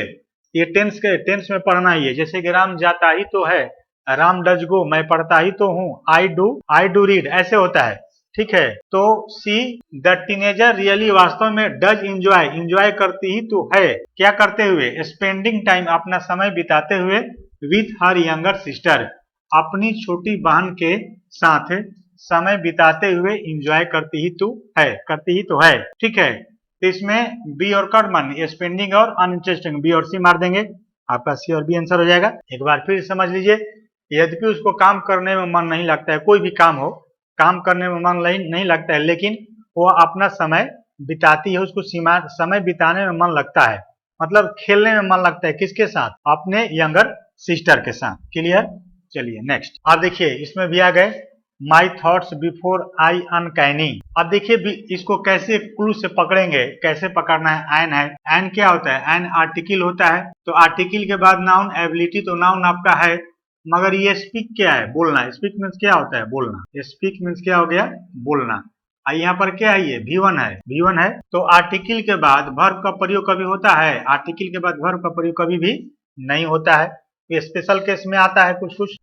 ये टेंस में पढ़ना ही है, जैसे कि राम जाता ही तो है, राम डज गो, मैं पढ़ता ही तो हूँ, आई डू रीड, ऐसे होता है, ठीक है। तो सी द टीनेजर रियली वास्तव में डज इंजॉय करती ही तो है, क्या करते हुए, स्पेंडिंग टाइम अपना समय बिताते हुए, विथ हर यंगर सिस्टर, अपनी छोटी बहन के साथ समय बिताते हुए इंजॉय करती ही तो है, ठीक है। तो इसमें बी और कर्मन, स्पेंडिंग और अनइंटरेस्टिंग, बी और सी मार देंगे, आपका सी और बी आंसर हो जाएगा। एक बार फिर समझ लीजिए, यद्यपि उसको काम करने में मन नहीं लगता है, कोई भी काम हो काम करने में मन नहीं लगता है, लेकिन वो अपना समय बिताती है, उसको समय बिताने में मन लगता है, मतलब खेलने में मन लगता है, किसके साथ, अपने यंगर सिस्टर के साथ। क्लियर, चलिए नेक्स्ट। अब देखिए इसमें भी आ गए my thoughts before I uncanny. अब देखिए इसको कैसे क्लू से पकड़ेंगे, कैसे पकड़ना है। एन है, एन क्या होता है, एन आर्टिकल होता है, तो आर्टिकल के बाद नाउन, एबिलिटी तो नाउन आपका है, मगर ये स्पीक क्या है, बोलना। स्पीक मीन्स क्या होता है, बोलना। स्पीक मीन्स क्या हो गया, बोलना। यहाँ पर क्या है, ये V1 है, V1 है। तो आर्टिकल के बाद वर्ब का प्रयोग कभी होता है, आर्टिकल के बाद वर्ब का प्रयोग कभी भी नहीं होता है, ये स्पेशल केस में आता है कुछ कुछ।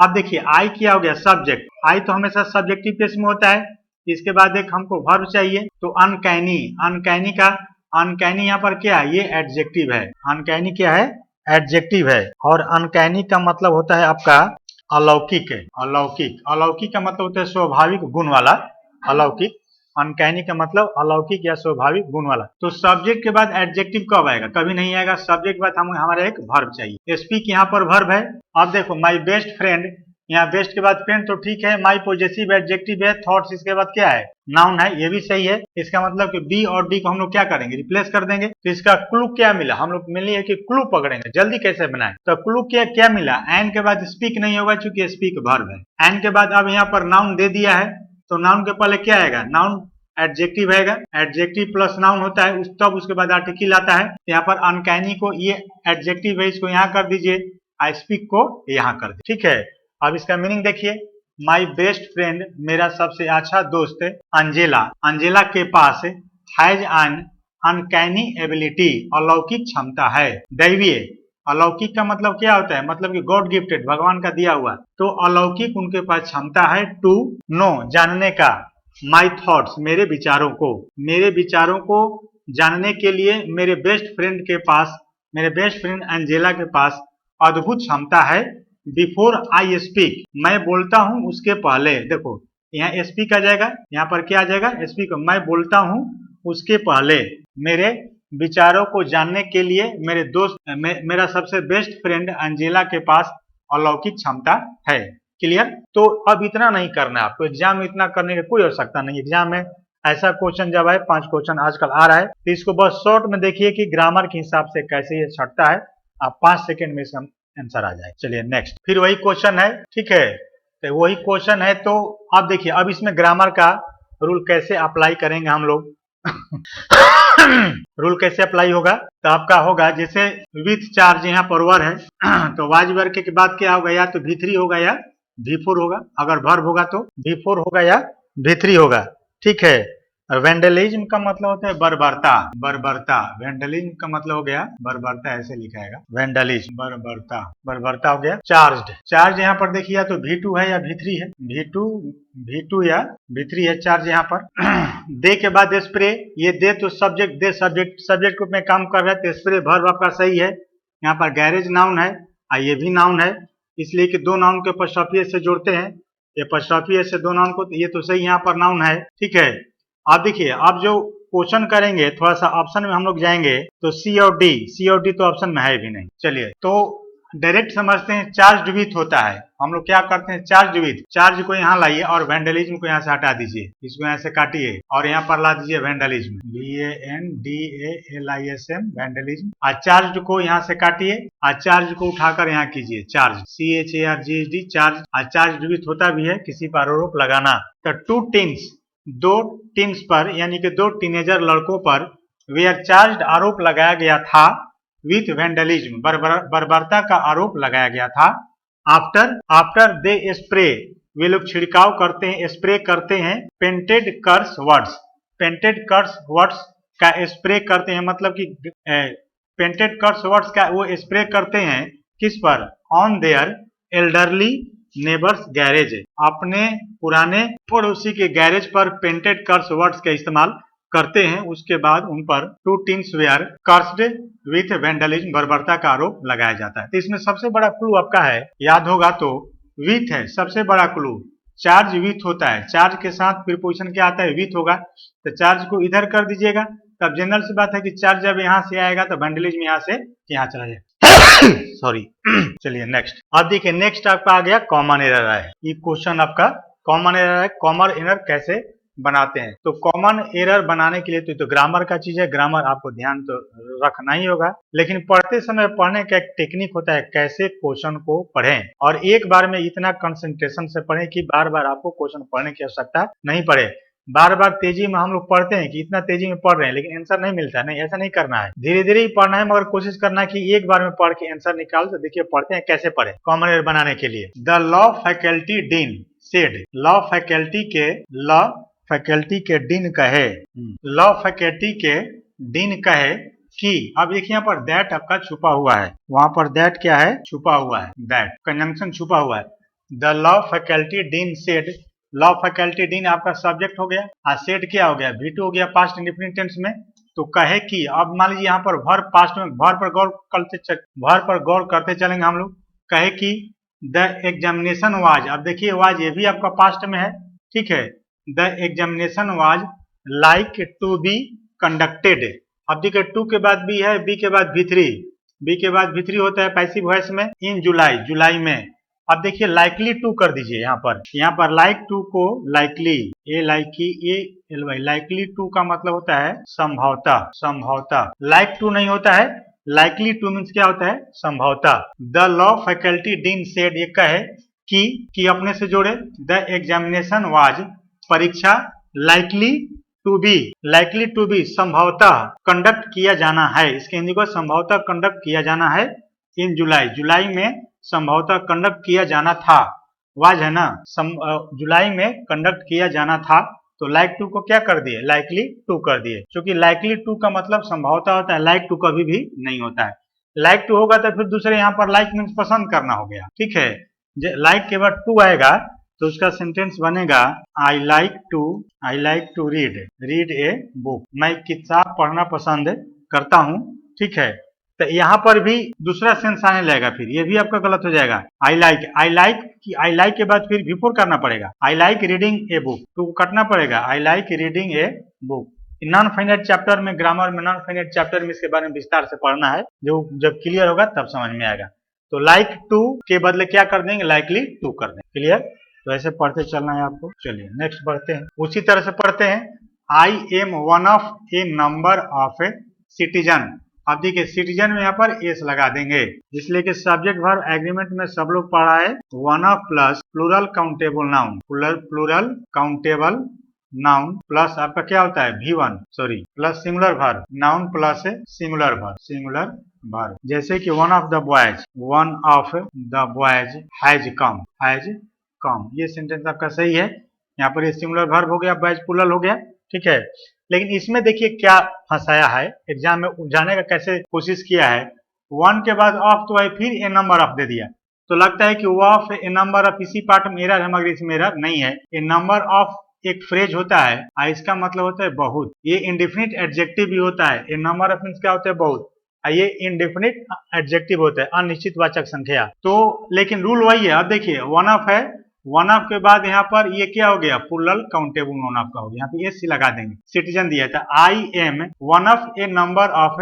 अब देखिए आई क्या हो गया, सब्जेक्ट। आई तो हमेशा सब्जेक्टिव केस में होता है, इसके बाद एक हमको वर्ब चाहिए, तो अनकैनी, अनकैनी यहाँ पर क्या है, ये एडजेक्टिव है। अनकैनी क्या है, एडजेक्टिव है, और अनकैनी का मतलब होता है आपका अलौकिक है। अलौकिक का मतलब होता है स्वाभाविक गुण वाला, अलौकिक। अनकैनी का मतलब अलौकिक या स्वाभाविक गुण वाला। तो सब्जेक्ट के बाद एडजेक्टिव कब आएगा, कभी नहीं आएगा। सब्जेक्ट के बाद हमारा एक वर्ब चाहिए। स्पीक यहाँ पर वर्ब है। अब देखो माई बेस्ट फ्रेंड, यहाँ बेस्ट के बाद फ्रेंड तो ठीक है, माई पॉजेसिव एडजेक्टिव है, थॉट्स इसके बाद क्या है, नाउन है, ये भी सही है। इसका मतलब कि बी और डी को हम लोग क्या करेंगे, रिप्लेस कर देंगे। तो इसका क्लू क्या मिला, हम लोग मिली है कि क्लू पकड़ेंगे, जल्दी कैसे बनाए। तो क्लू क्या मिला, एन के बाद स्पीक नहीं होगा चूंकि स्पीक वर्ब है। एन के बाद अब यहाँ पर नाउन दे दिया है, तो नाउन के पहले क्या आएगा, नाउन एडजेक्टिव आएगा, एडजेक्टिव प्लस नाउन होता है, तब उसके बाद आर्टिकल आता है। यहाँ पर अनकैनी को ये एडजेक्टिव है, इसको यहाँ कर दीजिए, आई स्पीक को यहाँ कर दीजिए, ठीक है। अब इसका मीनिंग देखिए, माई बेस्ट फ्रेंड, मेरा सबसे अच्छा दोस्त अंजेला के पास हैज एन अनकैनी एबिलिटी, अलौकिक क्षमता है। दैवीय, अलौकिक का मतलब क्या होता है, मतलब कि गॉड गिफ्टेड, भगवान का दिया हुआ। तो अलौकिक उनके पास क्षमता है टू नो, जानने का, माई थॉट्स, मेरे विचारों को जानने के लिए मेरे बेस्ट फ्रेंड एंजेला के पास अद्भुत क्षमता है। बिफोर आई स्पीक, मैं बोलता हूं उसके पहले। देखो यहाँ स्पीक आ जाएगा, यहाँ पर क्या आ जाएगा, स्पीक, मैं बोलता हूं उसके पहले मेरे विचारों को जानने के लिए मेरा सबसे बेस्ट फ्रेंड एंजेला के पास अलौकिक क्षमता है। क्लियर। तो अब इतना नहीं करना है आपको, एग्जाम में इतना करने की कोई आवश्यकता नहीं। एग्जाम में ऐसा क्वेश्चन जब आए, 5 क्वेश्चन आजकल आ रहा है, तो इसको बस शॉर्ट में देखिए कि ग्रामर के हिसाब से कैसे ये छटता है, आप 5 सेकंड में इसका आंसर आ जाए। चलिए नेक्स्ट, फिर वही क्वेश्चन है, ठीक है, तो वही क्वेश्चन है। तो अब देखिए, अब इसमें ग्रामर का रूल कैसे अप्लाई करेंगे हम लोग। रूल कैसे अप्लाई होगा, तो आपका होगा जैसे विथ चार्ज यहाँ पर वर है, तो वाज वर्ग के बाद क्या होगा, या तो V3 होगा या V4 होगा। अगर वर्ब होगा तो V4 होगा या V3 होगा, ठीक है। वेंडलिज्म का मतलब होता है बर्बरता। वेंडलिज्म का मतलब हो गया बर्बरता, ऐसे लिखाएगा, वेंडलिज्म, बर्बरता हो गया। चार्ज यहाँ पर देखिए, या तो V2 है या V3 है, V2 या V3 है चार्ज यहाँ पर। दे के बाद स्प्रे, ये दे तो सब्जेक्ट में काम कर रहा है, तो स्प्रे वर्ब आपका सही है। यहाँ पर गैरेज नाउन है, ये भी नाउन है, इसलिए कि 2 नाउन के एपॉस्ट्रोफी से जोड़ते हैं, एपॉस्ट्रोफी से 2 नाउन को, ये तो सही यहाँ पर नाउन है, ठीक है। अब देखिए, अब जो क्वेश्चन करेंगे, थोड़ा सा ऑप्शन में हम लोग जाएंगे, तो सी और डी तो ऑप्शन में है भी नहीं। चलिए, तो डायरेक्ट समझते हैं चार्ज विथ होता है। हम लोग क्या करते हैं, चार्ज विथ, चार्ज को यहाँ लाइए और वैंडलिज्म को यहाँ से हटा दीजिए, इसको यहाँ से काटिए और यहाँ पर ला दीजिए वैंडलिज्म, VANDALISM, वैंडलिज्म। और चार्ज को यहाँ से काटिए और चार्ज को उठाकर यहाँ कीजिए चार्ज, CHARGED, चार्ज। और चार्ज विथ होता भी है किसी पर आरोप लगाना। तो टू टीन्स, दो टीन्स पर यानी कि दो टीनेजर लड़कों पर वेयर चार्ज आरोप लगाया गया था विथ वैंडलिज्म, बर्बरता का आरोप लगाया गया था। आफ्टर दे स्प्रे, वे लोग छिड़काव करते हैं, स्प्रे करते हैं पेंटेड कर्स वर्ड्स, पेंटेड कर्स वर्ड्स का स्प्रे करते हैं, मतलब कि पेंटेड कर्स वर्ड्स का वो स्प्रे करते हैं किस पर, on their elderly neighbours garage, अपने पुराने पड़ोसी के गैरेज पर पेंटेड कर्स वर्ड्स का इस्तेमाल करते हैं। उसके बाद उन पर two teens were cursed with vandalism, बर्बरता का आरोप लगाया जाता है। तो इसमें सबसे बड़ा क्लू आपका है, याद होगा तो विथ है सबसे बड़ा क्लू। चार्ज विथ होता है, चार्ज के साथ प्रीपोजिशन क्या आता है, विथ होगा। तो चार्ज को इधर कर दीजिएगा, तब जनरल सी बात है कि चार्ज जब यहाँ से आएगा तो वैंडलिज्म यहाँ से यहाँ चला जाएगा। सॉरी। चलिए नेक्स्ट। अब देखिए नेक्स्ट आपका आ गया कॉमन एरर है। ये क्वेश्चन आपका कॉमन एरर है। कॉमन एरर कैसे बनाते हैं, तो कॉमन एरर बनाने के लिए तो ग्रामर का चीज है, ग्रामर आपको ध्यान तो रखना ही होगा, लेकिन पढ़ते समय पढ़ने का एक टेक्निक होता है कैसे क्वेश्चन को पढ़ें, और एक बार में इतना कंसंट्रेशन से पढ़ें कि बार बार आपको क्वेश्चन पढ़ने की आवश्यकता नहीं पड़े। बार बार तेजी में हम लोग पढ़ते हैं कि इतना तेजी में पढ़ रहे हैं लेकिन आंसर नहीं मिलता है, नहीं ऐसा नहीं करना है, धीरे धीरे ही पढ़ना है, मगर कोशिश करना है कि एक बार में पढ़ के आंसर निकाल। तो देखिए पढ़ते हैं कैसे पढ़े कॉमन एरर बनाने के लिए। The law faculty dean said, law faculty के डीन कहे, लॉ फैकल्टी के डीन कहे कि, अब देखिए यहाँ पर दैट आपका छुपा हुआ है, वहां पर दैट क्या है, छुपा हुआ है, दैट कंजंक्शन छुपा हुआ है। The law faculty dean said, law faculty dean आपका सब्जेक्ट हो गया और सेड क्या हो गया, V2 हो गया पास्ट इंडेफिनिट टेंस में। तो कहे कि, अब मान लीजिए यहाँ पर वर्ब पास्ट में, वर्ब पर गौर करते चलेंगे हम लोग। कहे कि द एग्जामिनेशन वाज, अब देखिए वाज ये भी आपका पास्ट में है, ठीक है। The examination was like to be conducted, अब देखिए टू के बाद बी है, बी के बाद V3, बी के बाद V3 होता है पैसिव वॉइस में, इन जुलाई, जुलाई में। अब देखिए लाइकली टू कर दीजिए यहाँ पर लाइक टू को लाइकली, ए लाइकी ए एल वाई, लाइकली टू का मतलब होता है संभवता, संभवता। लाइक टू नहीं होता है, लाइकली टू मीन्स क्या होता है, संभवता। The law faculty dean said, ये कहे कि अपने से जोड़े, द एग्जामिनेशन वाज, परीक्षा, लाइकली टू बी संभवतः कंडक्ट किया जाना है, इसके हिंदी को संभवतः कंडक्ट किया जाना है, इन जुलाई, जुलाई में संभवतः कंडक्ट किया जाना था, वाज है ना, जुलाई में कंडक्ट किया जाना था। तो लाइक टू को क्या कर दिए, लाइकली टू कर दिए, क्योंकि लाइकली टू का मतलब संभवतः होता है, लाइक टू कभी भी नहीं होता है। लाइक टू होगा तो फिर दूसरे यहाँ पर लाइक मीन्स पसंद करना हो गया, ठीक है। लाइक के बाद टू आएगा तो उसका सेंटेंस बनेगा I like to read a book, मैं किताब पढ़ना पसंद करता हूँ, ठीक है। तो यहाँ पर भी दूसरा सेंस आने लगेगा, फिर ये भी आपका गलत हो जाएगा। आई लाइक के बाद फिर बिफोर करना पड़ेगा, I like reading a book, to कटना पड़ेगा, I like reading a book. Non finite chapter में, ग्रामर में नॉन फाइनाइट चैप्टर में इसके बारे में विस्तार से पढ़ना है, जो जब क्लियर होगा तब समझ में आएगा। तो लाइक टू के बदले क्या कर देंगे, लाइकली टू कर देंगे, क्लियर। तो ऐसे पढ़ते चलना है आपको। चलिए नेक्स्ट पढ़ते हैं, उसी तरह से पढ़ते हैं। I am one of A number of a citizen, अब देखिए सिटीजन में यहाँ पर एस लगा देंगे, इसलिए कि सब्जेक्ट वर्ब एग्रीमेंट में सब लोग पढ़ा है one of plus plural countable noun, plural countable noun plus आपका क्या होता है V1 plus singular verb, noun plus singular verb. जैसे कि one of the boys has come, ये सेंटेंस आपका सही है। यहाँ पर ये सिंगुलर वर्ब हो गया, बॉयज प्लूरल हो गया, ठीक है। लेकिन इसमें देखिए क्या फंसाया है, एग्जाम में उलझाने का कैसे कोशिश किया है। वन के बाद ऑफ तो है, फिर ए नंबर ऑफ दे दिया, तो लगता है कि वो ऑफ ए नंबर ऑफ, इसी पार्ट में एरर है, मगर इसमें एरर नहीं है। ए नंबर ऑफ एक फ्रेज होता है, इसका मतलब होता है बहुत, ये इंडेफिनिट एडजेक्टिव भी होता है। ए नंबर ऑफ मींस क्या होता है, बहुत, ये इंडेफिनिट एडजेक्टिव होता है, अनिश्चित वाचक संख्या। तो लेकिन रूल वही है। अब देखिए वन ऑफ है, वन ऑफ के बाद यहाँ पर ये क्या हो गया, प्लूरल काउंटेबल नाउन आपका हो गया, यहाँ पे एस लगा देंगे। सिटीजन दिया था, I am one of A number of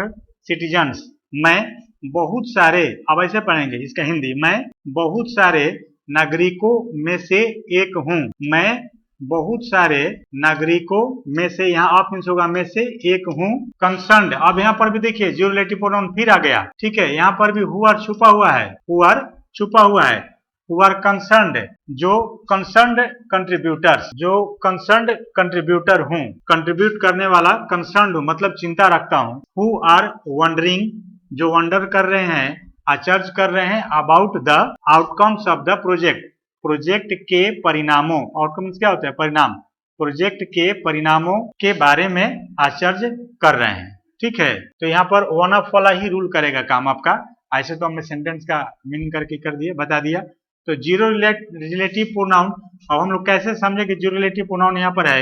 citizens, मैं बहुत सारे, अब ऐसे पढ़ेंगे इसका हिंदी, मैं बहुत सारे नागरिकों में से एक हूँ, मैं बहुत सारे नागरिकों में से, यहाँ ऑफ मीन्स होगा में से एक हूँ। कंसर्न्ड, अब यहाँ पर भी देखिए जीरो रिलेटिव प्रोनाउन फिर आ गया, ठीक है। यहाँ पर भी हु आर छुपा हुआ है, हु आर छुपा हुआ है, हु आर कंसर्न्ड, जो कंसर्न्ड कंट्रीब्यूटर्स, जो कंसर्न्ड कंट्रीब्यूटर हूँ, कंट्रीब्यूट करने वाला, कंसर्न्ड हूँ मतलब चिंता रखता हूँ। हु आर वंडरिंग, जो वंडर कर रहे हैं, आश्चर्य कर रहे हैं, about the outcomes of the project, project के परिणामों, आउटकम्स क्या होता है, परिणाम, प्रोजेक्ट के परिणामों के बारे में आश्चर्य कर रहे हैं, ठीक है। तो यहाँ पर वन ऑफ वाला ही रूल करेगा काम आपका, ऐसे तो हमने सेंटेंस का मीनिंग करके कर दिया, बता दिया। तो जीरो रिलेटिव प्रोनाउन, अब हम लोग कैसे समझे कि जीरो रिलेटिव प्रोनाउन यहाँ पर है,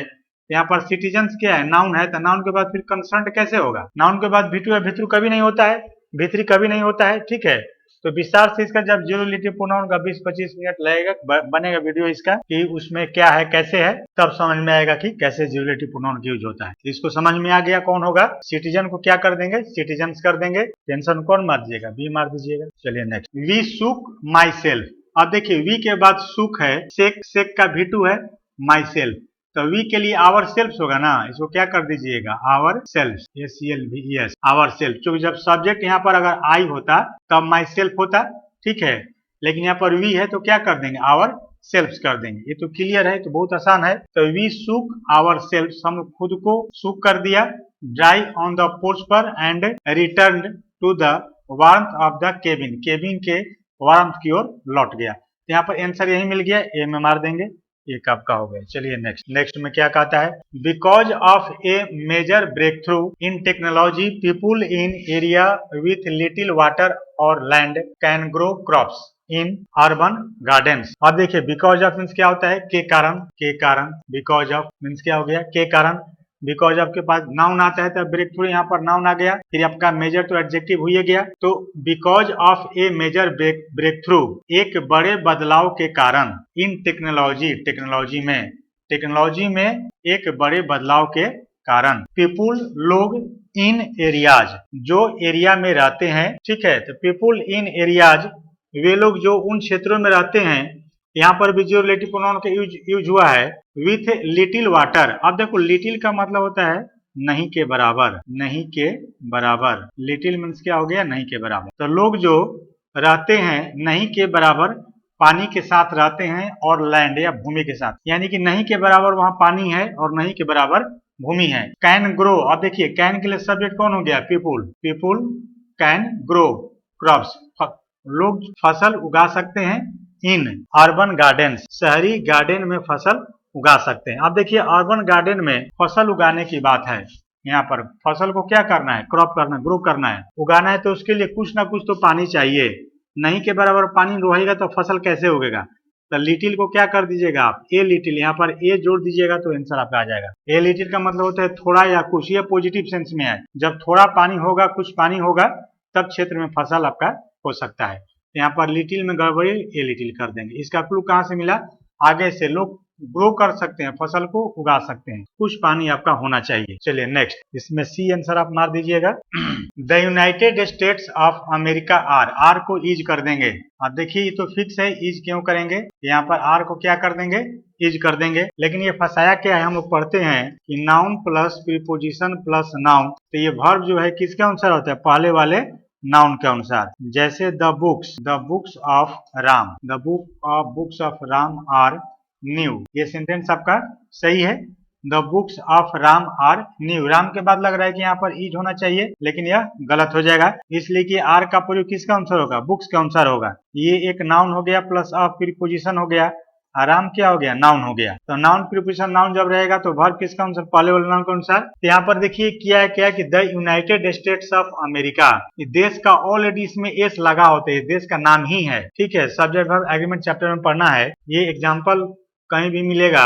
यहाँ पर सिटीजन्स क्या है, नाउन है, तो नाउन के बाद फिर कंसर्न्ड कैसे होगा, नाउन के बाद भिटू या भितरू कभी नहीं होता है, भित्री कभी नहीं होता है, ठीक है। तो विस्तार से इसका जब जीरो रिलेटिव प्रोनाउन का 20-25 मिनट लगेगा, बनेगा वीडियो इसका कि उसमें क्या है कैसे है, तब समझ में आएगा कि कैसे जीरो रिलेटिव प्रोनाउन यूज होता है। इसको समझ में आ गया कौन होगा, सिटीजन को क्या कर देंगे, सिटीजन्स कर देंगे, टेंशन कौन मार दीजिएगा, बी मार दीजिएगा। चलिए नेक्स्ट, वी सुक माई सेल्फ, अब देखिए वी के बाद सुक है, सेक, सेक का भिटू है, माई सेल्फ, तो वी के लिए आवर सेल्फ होगा ना, इसको क्या कर दीजिएगा, ourself, SELF, ourself, क्योंकि जब सब्जेक्ट यहाँ पर अगर आई होता तब माई सेल्फ होता, ठीक है, लेकिन यहाँ पर वी है तो क्या कर देंगे, आवर सेल्फ कर देंगे। ये तो क्लियर है, तो बहुत आसान है। तो वी सुक आवर सेल्फ, हम खुद को सुक कर दिया, ड्राई ऑन द पोर्च पर, and return to the warmth of the cabin, cabin के वार्मथ की ओर लौट गया। तो यहाँ पर आंसर यही मिल गया, ए में मार देंगे, ये कब का हो गया। चलिए नेक्स्ट, नेक्स्ट में क्या कहता है, because of a major breakthrough in technology, people in area with little water और land can grow crops in urban gardens. अब देखिए बिकॉज ऑफ मीन्स क्या होता है, के कारण, के कारण, बिकॉज ऑफ मीन्स क्या हो गया, के कारण, बिकॉज आपके पास नाउन आता है तो ब्रेक थ्रू, यहाँ पर नाउन आ गया, फिर आपका मेजर तो एडजेक्टिव हुई गया, तो because of a major breakthrough, एक बड़े बदलाव के कारण, इन टेक्नोलॉजी, टेक्नोलॉजी में, टेक्नोलॉजी में एक बड़े बदलाव के कारण, पीपुल लोग, इन एरियाज जो एरिया में रहते हैं, ठीक है, तो पीपुल इन एरियाज वे लोग जो उन क्षेत्रों में रहते हैं, यहाँ पर भी जो रिलेटिव प्रोनाउन का यूज हुआ है, विथ लिटिल वाटर। अब देखो लिटिल का मतलब होता है नहीं के बराबर, नहीं के बराबर, लिटिल मीन्स क्या हो गया, नहीं के बराबर। तो लोग जो रहते हैं नहीं के बराबर पानी के साथ रहते हैं, और लैंड या भूमि के साथ, यानी कि नहीं के बराबर वहां पानी है और नहीं के बराबर भूमि है। कैन ग्रो, अब देखिए कैन के लिए सब्जेक्ट कौन हो गया, people, people can grow crops, लोग फसल उगा सकते हैं, इन अर्बन गार्डन, शहरी गार्डन में फसल उगा सकते हैं। अब देखिए अर्बन गार्डन में फसल उगाने की बात है, यहाँ पर फसल को क्या करना है, क्रॉप करना, ग्रो करना है, उगाना है, तो उसके लिए कुछ ना कुछ तो पानी चाहिए, नहीं के बराबर पानी रहेगा तो फसल कैसे उगेगा। तो लिटिल को क्या कर दीजिएगा आप, ए लिटिल, यहाँ पर ए जोड़ दीजिएगा तो आंसर आपका आ जाएगा। ए लिटिल का मतलब होता है थोड़ा या कुछ, ये पॉजिटिव सेंस में है, जब थोड़ा पानी होगा, कुछ पानी होगा, तब क्षेत्र में फसल आपका हो सकता है। यहाँ पर लिटिल में गड़बड़ी, ए लिटिल कर देंगे। इसका क्लू कहाँ से मिला, आगे से लोग ग्रो कर सकते हैं, फसल को उगा सकते हैं, कुछ पानी आपका होना चाहिए। चलिए नेक्स्ट, इसमें सी आंसर आप मार दीजिएगा। The United States of America are, are को इज कर देंगे। अब देखिए ये तो फिक्स है, इज क्यों करेंगे, यहाँ पर आर को क्या कर देंगे, इज कर देंगे, लेकिन ये फंसाया क्या है, हम लोग पढ़ते हैं कि noun plus preposition plus noun, तो ये वर्ब जो है किसके अनुसार होता है, पहले वाले नाउन के अनुसार। जैसे the books of Ram, the books of Ram are new, ये सेंटेंस आपका सही है, the books of Ram are new, Ram के बाद लग रहा है कि यहाँ पर इज होना चाहिए, लेकिन यह गलत हो जाएगा, इसलिए कि आर का प्रयोग किसका अनुसार होगा, बुक्स के अनुसार होगा। ये एक नाउन हो गया, प्लस ऑफ प्रीपोजिशन हो गया, आराम क्या हो गया, नाउन हो गया। तो नाउन प्रीपोजिशन नाउन जब रहेगा तो वर्ब किसका अनुसार, पहले वाले नाउन के अनुसार। तो यहाँ पर देखिए क्या है, क्या है कि the United States of America, देश का ऑलरेडी इसमें एस लगा होता है, देश का नाम ही है, ठीक है, सब्जेक्ट वर्ब एग्रीमेंट चैप्टर में पढ़ना है, ये एग्जाम्पल कहीं भी मिलेगा,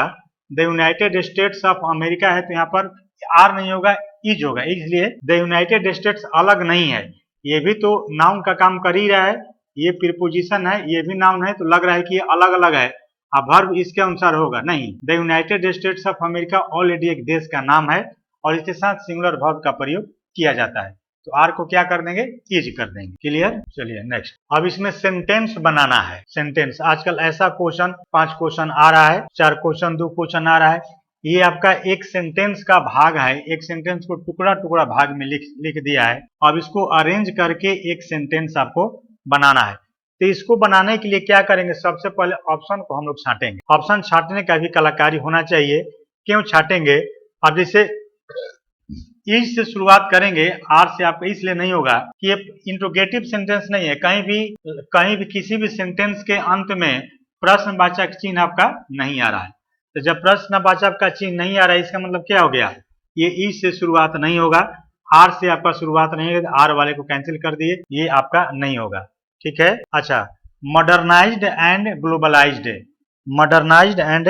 the United States of America है तो यहाँ पर आर नहीं होगा, इज होगा, इसलिए द यूनाइटेड स्टेट्स अलग नहीं है, ये भी तो नाउन का काम कर ही रहा है, ये प्रीपोजिशन है, ये भी नाउन है, तो लग रहा है कि ये अलग अलग है, अब वर्ब इसके अनुसार होगा नहीं। The United States of America already एक देश का नाम है, और इसके साथ सिंगुलर वर्ब का प्रयोग किया जाता है, तो आर को क्या कर देंगे, इज कर देंगे। क्लियर। चलिए नेक्स्ट। अब इसमें सेंटेंस बनाना है। सेंटेंस आजकल ऐसा क्वेश्चन 5 क्वेश्चन आ रहा है, 4 क्वेश्चन 2 क्वेश्चन आ रहा है। ये आपका एक सेंटेंस का भाग है, एक सेंटेंस को टुकड़ा टुकड़ा भाग में लिख दिया है। अब इसको अरेंज करके एक सेंटेंस आपको बनाना है। तो इसको बनाने के लिए क्या करेंगे, सबसे पहले ऑप्शन को हम लोग छांटेंगे। ऑप्शन छांटने का भी कलाकारी होना चाहिए। क्यों छांटेंगे, अब जैसे इज से शुरुआत करेंगे, आर से आपका इसलिए नहीं होगा कि ये इंट्रोगेटिव सेंटेंस नहीं है। कहीं भी किसी भी सेंटेंस के अंत में प्रश्नवाचक चिन्ह आपका नहीं आ रहा है। तो जब प्रश्नवाचक का चिन्ह नहीं आ रहा है, इसका मतलब क्या हो गया, ये इज से शुरुआत नहीं होगा, आर से आपका शुरुआत नहीं होगा। आर वाले को कैंसिल कर दिए, ये आपका नहीं होगा। ठीक है। अच्छा, modernised and globalised, modernised and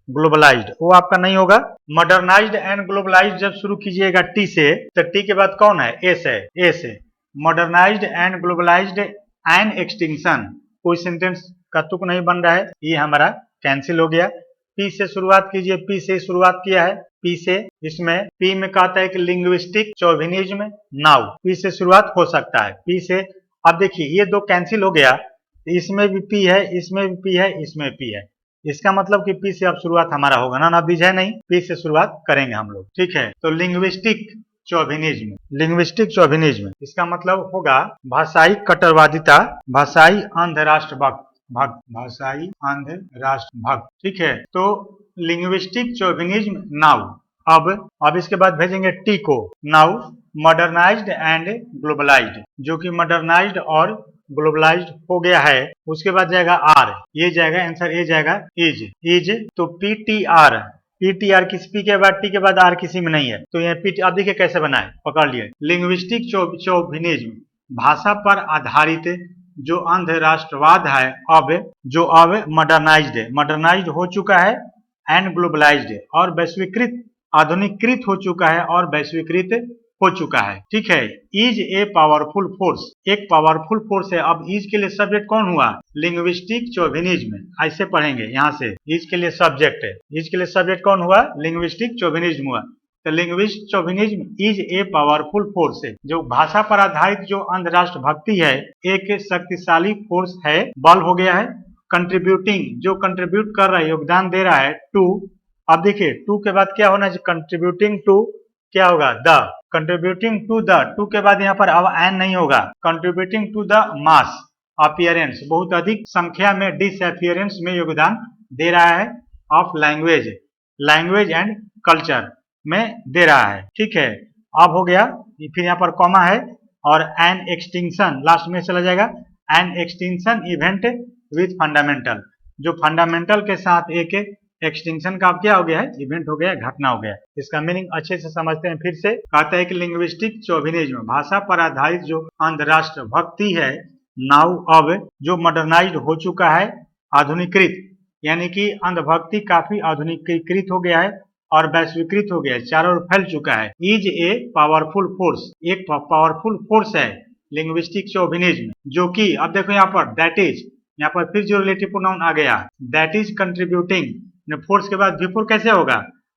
globalised वो आपका नहीं होगा। मॉडर्नाइज्ड एंड ग्लोबलाइज्ड जब शुरू कीजिएगा टी से, तो टी के बाद कौन है, एस है, एस है। Modernised and globalised and extinction, कोई सेंटेंस का तुक नहीं बन रहा है, ये हमारा कैंसिल हो गया। पी से शुरुआत कीजिए, पी से शुरुआत किया है, पी से। इसमें पी में कहता है कि लिंग्विस्टिक चौविनिज्म नाउ, पी से शुरुआत हो सकता है, पी से। अब देखिए ये दो कैंसिल हो गया, इसमें भी पी है, इसमें भी पी है, इसमें पी है। इसका मतलब कि पी से अब शुरुआत हमारा होगा ना, बीज है नहीं, पी से शुरुआत करेंगे हम लोग। ठीक है। तो लिंग्विस्टिक चौविनिज्म, लिंग्विस्टिक चौविनिज्म इसका मतलब होगा भाषाई कट्टरवादिता, भाषाई अंध राष्ट्र भक्त, भाषाई अंध राष्ट्र भक्त। ठीक है। तो लिंग्विस्टिक चौविनिज्म नाउ। अब इसके बाद भेजेंगे टी को, नाउ मॉडर्नाइज्ड एंड ग्लोबलाइज्ड, जो कि मॉडर्नाइज्ड और ग्लोबलाइज्ड हो गया है। उसके बाद जाएगा आर, ये जाएगा आंसर, ये जाएगा इज, इज। तो P T R, P T R किस पी के बाद टी के बाद आर किसी में नहीं है, तो यहाँ पी। अब देखिए कैसे बना है, पकड़ लिए। लिंग्विस्टिक चौविनिज्म, भाषा पर आधारित जो अंध राष्ट्रवाद है, अब मॉडर्नाइज्ड है, मॉडर्नाइज्ड हो चुका है, एंड ग्लोबलाइज्ड है, और वैश्वीकृत, आधुनिकीकृत हो चुका है और वैश्वीकृत हो चुका है। ठीक है। इज ए पावरफुल फोर्स, एक पावरफुल फोर्स है। अब इज के लिए सब्जेक्ट कौन हुआ, लिंग्विस्टिक चौविनिज्म, ऐसे पढ़ेंगे यहाँ से। इज के लिए सब्जेक्ट है, इज के लिए सब्जेक्ट कौन हुआ, लिंग्विस्टिक चौविनिज्म हुआ। तो linguistic chauvinism is a powerful force है, जो भाषा पर आधारित जो अंध राष्ट्र भक्ति है, एक शक्तिशाली फोर्स है, बल हो गया है। कंट्रीब्यूटिंग, जो कंट्रीब्यूट कर रहा है, योगदान दे रहा है, टू। अब देखिए टू के बाद क्या होना चाहिए, कंट्रीब्यूटिंग टू क्या होगा, the, contributing to the, to के बाद यहाँ पर अब एन नहीं होगा, contributing to the mass appearance, बहुत अधिक संख्या में डिसअपीयरेंस में योगदान दे रहा है, of language, language and culture में दे रहा है। ठीक है। अब हो गया, फिर यहाँ पर कॉमा है, और एन एक्सटिंक्शन लास्ट में चला जाएगा, an extinction event with fundamental, जो फंडामेंटल के साथ एक एक्सटिंक्शन का क्या हो गया है, इवेंट हो गया, घटना हो गया। इसका मीनिंग अच्छे से समझते हैं। फिर से कहता है कि लिंग्विस्टिक चौविनिज्म, भाषा पर आधारित जो अंध राष्ट्र भक्ति है, नाउ अब जो मॉडर्नाइज्ड हो चुका है, आधुनिकृत, यानी कि अंध भक्ति काफी आधुनिकीकृत हो गया है और वैश्वीकृत हो गया है, चारों ओर फैल चुका है। इज ए पावरफुल फोर्स, एक पावरफुल फोर्स है लिंग्विस्टिक चौविनिज्म, जो कि अब देखो यहाँ पर दैट इज, यहाँ पर फिर जो रिलेटिव प्रोनाउन आ गया, दैट इज कंट्रीब्यूटिंग, फोर्स के बाद बिफोर कैसे होगा,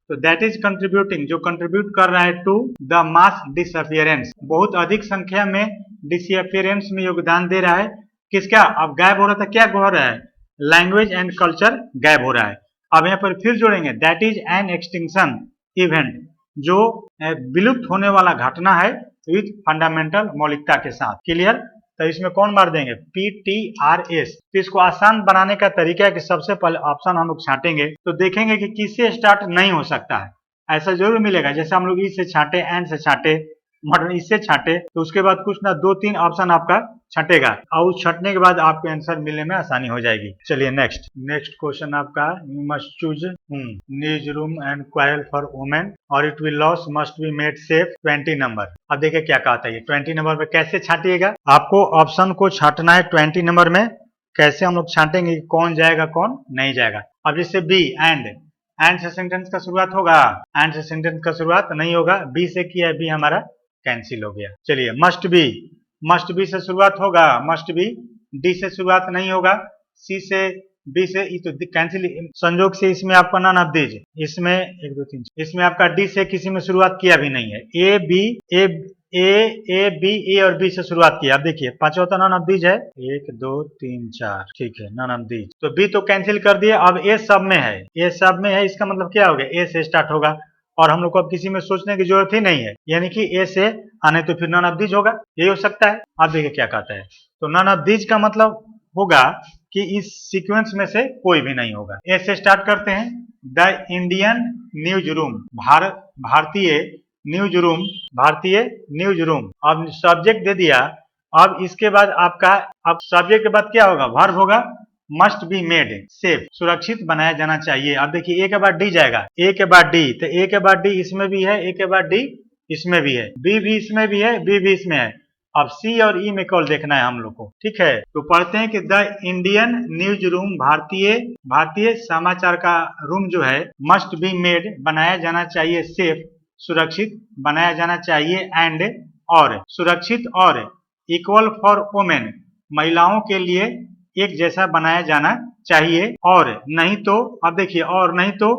तो दैट इज कंट्रीब्यूटिंग, जो कंट्रीब्यूट कर रहा है टू द मास डिसअपियरेंस, बहुत अधिक संख्या में डिसअपियरेंस में योगदान दे रहा है। किसका, अब गायब हो रहा था, क्या हो रहा है, लैंग्वेज एंड कल्चर गायब हो रहा है। अब यहाँ पर फिर जोड़ेंगे, that is an extinction event, जो विलुप्त होने वाला घटना है, विथ फंडामेंटल मौलिकता के साथ। क्लियर। तो इसमें कौन मार देंगे, पी टी आर एस। तो इसको आसान बनाने का तरीका है कि सबसे पहले ऑप्शन हम लोग छांटेंगे, तो देखेंगे कि किससे स्टार्ट नहीं हो सकता है, ऐसा जरूर मिलेगा। जैसे हम लोग ई से छांटे, एन से छांटे, मॉडर्न इससे छांटे, तो उसके बाद कुछ ना 2-3 ऑप्शन आपका छटेगा, और उस छटने के बाद आपको आंसर मिलने में आसानी हो जाएगी। चलिए नेक्स्ट क्वेश्चन आपका, you must choose news room and quarrel for women और it will loss must be made safe 20 number. अब देखिए क्या कहता है, 20 नंबर में कैसे छाटिएगा, आपको ऑप्शन को छाटना है 20 नंबर में। कैसे हम लोग छाटेंगे, कौन जाएगा कौन नहीं जाएगा। अब जैसे बी, एंड से सेंटेंस का शुरुआत होगा, एंड से सेंटेंस का शुरुआत नहीं होगा, बी से किया है, बी हमारा कैंसिल हो गया। चलिए मस्ट बी से शुरुआत होगा, मस्ट बी। डी से शुरुआत नहीं होगा, सी से, बी से, तो कैंसिल, संजोग से इसमें आपका नॉन ऑफ दीज, इसमें 1 2 3, इसमें आपका डी से किसी में शुरुआत किया भी नहीं है। ए ए और बी से शुरुआत किया। अब देखिए पांचवा तो नॉन ऑफ दीज है, 1 2 3 4, ठीक है, नॉन ऑफ दीज। तो बी तो कैंसिल कर दिया। अब ए सब में है, ए सब में है, इसका मतलब क्या हो गया, ए से स्टार्ट होगा और हम लोग को अब किसी में सोचने की जरूरत ही नहीं है, यानी कि ए से आने तो फिर नॉन ऑफ दीज होगा, यही हो सकता है। अब देखिए क्या कहता है, तो नॉन ऑफ दीज का मतलब होगा कि इस सीक्वेंस में से कोई भी नहीं होगा। ए से स्टार्ट करते हैं, द इंडियन न्यूज रूम, भारतीय न्यूज रूम, भारतीय न्यूज रूम। अब सब्जेक्ट दे दिया। अब इसके बाद आपका, अब सब्जेक्ट के बाद क्या होगा, वर्ब होगा, मस्ट बी मेड सेफ, सुरक्षित बनाया जाना चाहिए। अब देखिए ए के बाद डी जाएगा, ए के बाद डी, तो ए के बाद डी इसमें भी है, ए के बाद डी इसमें भी है, बी भी इसमें भी है, बी भी इसमें है। अब सी और ई में कॉल देखना है हम लोग को, ठीक है। तो पढ़ते हैं कि द इंडियन न्यूज रूम, भारतीय समाचार का रूम जो है, मस्ट बी मेड बनाया जाना चाहिए, सेफ सुरक्षित बनाया जाना चाहिए, एंड और सुरक्षित और इक्वल फॉर वुमेन महिलाओं के लिए एक जैसा बनाया जाना चाहिए, और नहीं तो, अब देखिए, और नहीं तो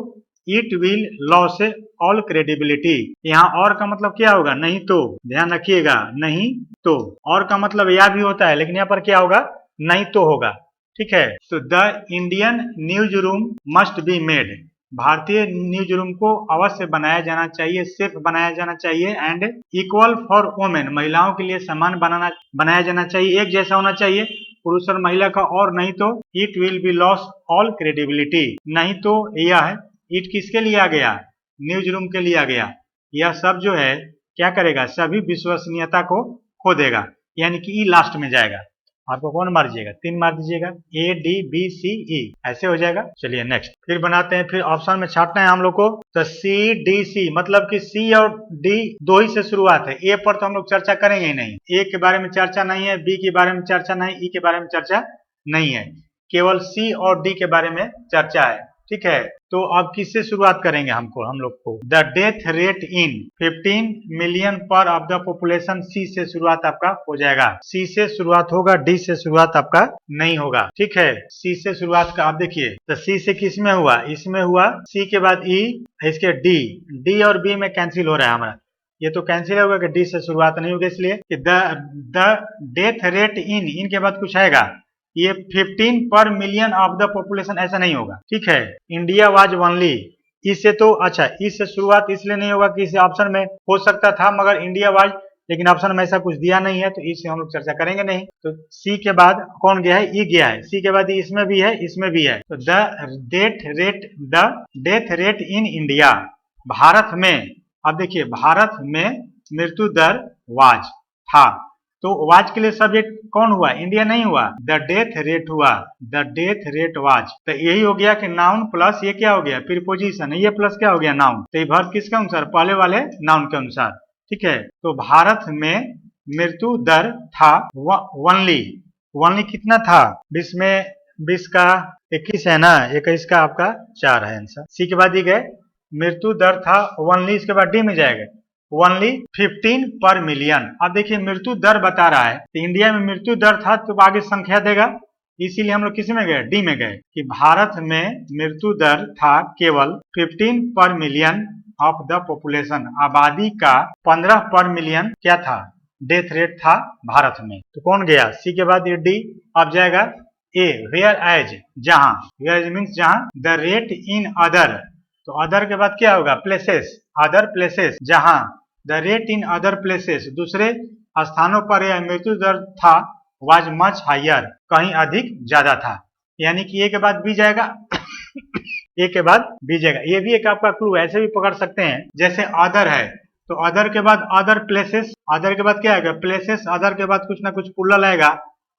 it will loss all credibility. यहाँ और का मतलब क्या होगा, नहीं तो, ध्यान रखिएगा, नहीं तो। और का मतलब या भी होता है, लेकिन यहाँ पर क्या होगा, नहीं तो होगा, ठीक है। तो the Indian news room must be made, भारतीय न्यूज रूम को अवश्य बनाया जाना चाहिए, सेफ बनाया जाना चाहिए, एंड इक्वल फॉर वुमेन महिलाओं के लिए समान बनाया जाना चाहिए, एक जैसा होना चाहिए पुरुष और महिला का, और नहीं तो it will be loss all credibility. नहीं तो यह, इट किसके लिए आ गया, न्यूज रूम के लिए आ गया, यह सब जो है क्या करेगा, सभी विश्वसनीयता को खो देगा, यानी कि ई लास्ट में जाएगा। आपको कौन मार दीजिएगा, 3 मार दीजिएगा, ए डी बी सी ई, ऐसे हो जाएगा। चलिए नेक्स्ट फिर बनाते हैं, फिर ऑप्शन में छाटना है हम लोग को। तो सी डी सी, मतलब कि सी और डी दो ही से शुरुआत है, ए पर तो हम लोग चर्चा करेंगे ही नहीं, ए के बारे में चर्चा नहीं है, बी के बारे में चर्चा नहीं, ई के बारे में चर्चा नहीं है, केवल सी और डी के बारे में चर्चा है, ठीक है। तो अब किससे शुरुआत करेंगे हम लोग को, the death rate in 15 million पर ऑफ द पॉपुलेशन, सी से शुरुआत आपका हो जाएगा, सी से शुरुआत होगा, डी से शुरुआत आपका नहीं होगा, ठीक है। सी से शुरुआत का, आप देखिए, तो सी से किस में हुआ, इसमें हुआ, सी के बाद ई, इसके डी, डी और बी में कैंसिल हो रहा है हमारा, ये तो कैंसिल होगा कि डी से शुरुआत नहीं होगी, इसलिए कि द डेथ रेट इन के बाद कुछ आएगा, ये 15 पर मिलियन ऑफ द पॉपुलेशन ऐसा नहीं होगा, ठीक है। इंडिया वाज ओनली, इससे तो अच्छा, इससे शुरुआत इसलिए नहीं होगा कि इस ऑप्शन में हो सकता था मगर इंडिया वाज, लेकिन ऑप्शन में ऐसा कुछ दिया नहीं है, तो इससे हम लोग चर्चा करेंगे नहीं। तो सी के बाद कौन गया है, ई गया है, सी के बाद इसमें भी है, इसमें भी है। तो the death rate in India, Bharat में, अब देखिए भारत में मृत्यु दर वाज था, तो वाज के लिए सब्जेक्ट कौन हुआ, इंडिया नहीं हुआ, द डेथ रेट हुआ, द डेथ रेट वाज। तो यही हो गया कि नाउन प्लस ये क्या हो गया, प्रीपोजिशन, ये प्लस क्या हो गया, नाउन। तो ये वर्ब किसके अनुसार, पहले वाले नाउन के अनुसार, ठीक है। तो भारत में मृत्यु दर था वनली कितना था, 20 में 20 का 21 है ना, 21 का आपका 4 है आंसर। सी के बाद ये गए, मृत्यु दर था वनली, इसके बाद डी में जाएगा, ओनली 15 पर मिलियन। अब देखिए मृत्यु दर बता रहा है, तो इंडिया में मृत्यु दर था तो आगे संख्या देगा, इसीलिए हम लोग किस में गए, डी में गए, कि भारत में मृत्यु दर था केवल 15 पर मिलियन ऑफ द पॉपुलेशन, आबादी का 15 पर मिलियन क्या था, डेथ रेट था भारत में। तो कौन गया, सी के बाद ये डी। अब जाएगा ए, वेयर एज, जहां, वेयर एज मीन्स जहां, द रेट इन अदर, तो अदर के बाद क्या होगा, प्लेसेस, अदर प्लेसेस, जहां, the rate in other places, दूसरे स्थानों पर यह मृत्यु दर था, वाज मच हायर, कहीं अधिक ज्यादा था, यानी कि ए के बाद बी जाएगा ए के बाद बी जाएगा। ये भी एक आपका क्लू, ऐसे भी पकड़ सकते हैं, जैसे अदर है तो अदर के बाद अदर प्लेसेस, अदर के बाद क्या आएगा, प्लेसेस, अदर के बाद कुछ ना कुछ प्लूरल आएगा,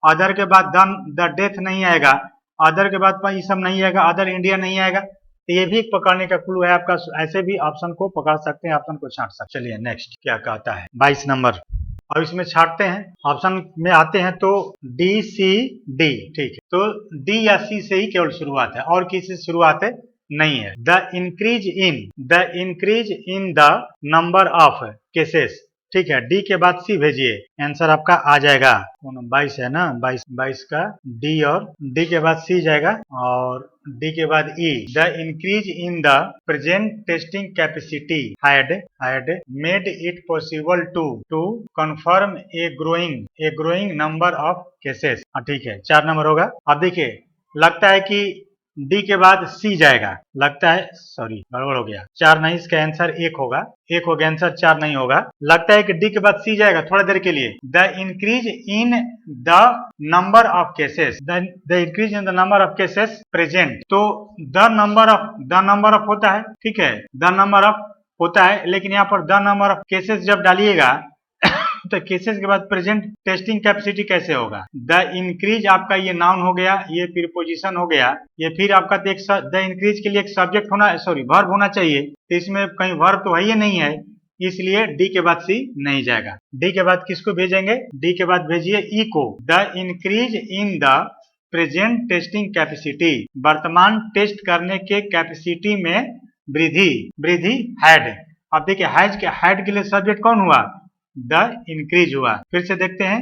अदर के बाद द डेथ नहीं आएगा, अदर के बाद ये सब नहीं आएगा, अदर इंडिया नहीं आएगा, तो ये भी एक पकड़ने का क्लू है आपका, ऐसे भी ऑप्शन को पकड़ सकते हैं, ऑप्शन को छांट सकते हैं। चलिए नेक्स्ट क्या कहता है, 22 नंबर। अब इसमें छाटते हैं, ऑप्शन में आते हैं तो डी सी डी, ठीक है। तो डी या सी से ही केवल शुरुआत है, और किसी से शुरुआत नहीं है। The increase in the number of cases, ठीक है, डी के बाद सी भेजिए, आंसर आपका आ जाएगा। 22 है ना, 22 का डी, और डी के बाद सी जाएगा और डी के बाद E. The increase in the present testing capacity had made it possible to confirm a growing number of cases. ठीक है, 4 नंबर होगा। अब देखिए, लगता है कि डी के बाद सी जाएगा, लगता है, सॉरी गड़बड़ हो गया, 4 नहीं, इसका आंसर 1 होगा, 1 हो गया आंसर, 4 नहीं होगा। लगता है कि डी के बाद सी जाएगा थोड़ा देर के लिए। The increase in the number of cases, the increase in the number of cases present, तो द नंबर ऑफ होता है, ठीक है, द नंबर ऑफ होता है, लेकिन यहाँ पर द नंबर ऑफ केसेस जब डालिएगा तो केसेस के बाद प्रेजेंट टेस्टिंग कैपेसिटी कैसे होगा। द इंक्रीज आपका ये नाउन हो गया, ये प्रीपोजिशन हो गया, ये फिर आपका द इंक्रीज के लिए एक सब्जेक्ट होना, सॉरी वर्ब होना चाहिए, तो इसमें कहीं वर्ब तो है ही नहीं है, इसलिए डी के बाद सी नहीं जाएगा। डी के बाद किसको भेजेंगे, डी के बाद भेजिए ई को। The increase in the present testing capacity, वर्तमान टेस्ट करने के कैपेसिटी में वृद्धि हैड। अब देखिए, हैड के लिए सब्जेक्ट कौन हुआ, द इंक्रीज हुआ। फिर से देखते हैं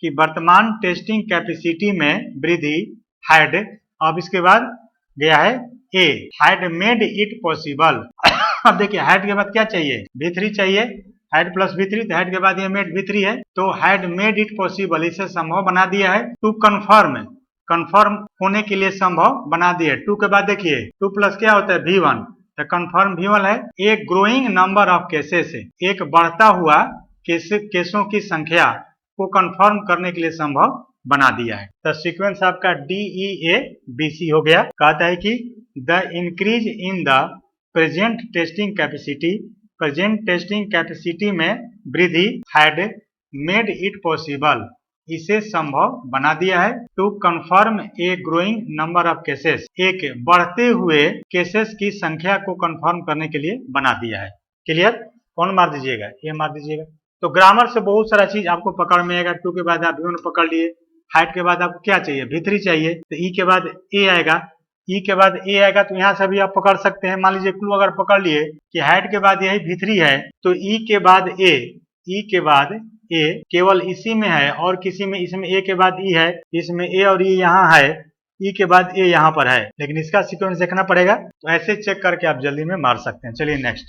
कि वर्तमान टेस्टिंग कैपेसिटी में वृद्धि हैड, अब इसके बाद गया है ए, हैड मेड इट पॉसिबल। अब देखिए, हैड के बाद क्या चाहिए, V3 चाहिए, हैड प्लस V3, तो हैड के बाद ये मेड V3 है, तो हैड मेड इट पॉसिबल, इसे संभव बना दिया है। टू कन्फर्म होने के लिए संभव बना दिया है। 2 के बाद देखिए, 2 प्लस क्या होता है, V1, तो कन्फर्म V1 है। एक ग्रोइंग नंबर ऑफ केसेस है, एक बढ़ता हुआ केसों की संख्या को कंफर्म करने के लिए संभव बना दिया है। तो सीक्वेंस आपका DEABC हो गया। कहता है कि the increase in the present testing capacity में वृद्धि हैड मेड इट पॉसिबल, इसे संभव बना दिया है। To confirm a growing number of cases, एक बढ़ते हुए केसेस की संख्या को कंफर्म करने के लिए बना दिया है। क्लियर, कौन मार दीजिएगा, ये मार दीजिएगा। तो ग्रामर से बहुत सारा चीज आपको पकड़ में आएगा। 2 के बाद आप V1 पकड़ लिए, हाइट के बाद आपको क्या चाहिए, V3 चाहिए, तो ई के बाद ए आएगा, ई के बाद ए आएगा, तो यहाँ से भी आप पकड़ सकते हैं। मान लीजिए क्लू अगर पकड़ लिए कि हाइट के बाद यही V3 है, तो ई के बाद ए केवल इसी में है, और किसी में, इसमें ए के बाद ई है, इसमें ए और ई यहाँ है, ई के बाद ए यहाँ पर है, लेकिन इसका सीक्वेंस देखना पड़ेगा। तो ऐसे चेक करके आप जल्दी में मार सकते हैं। चलिए नेक्स्ट।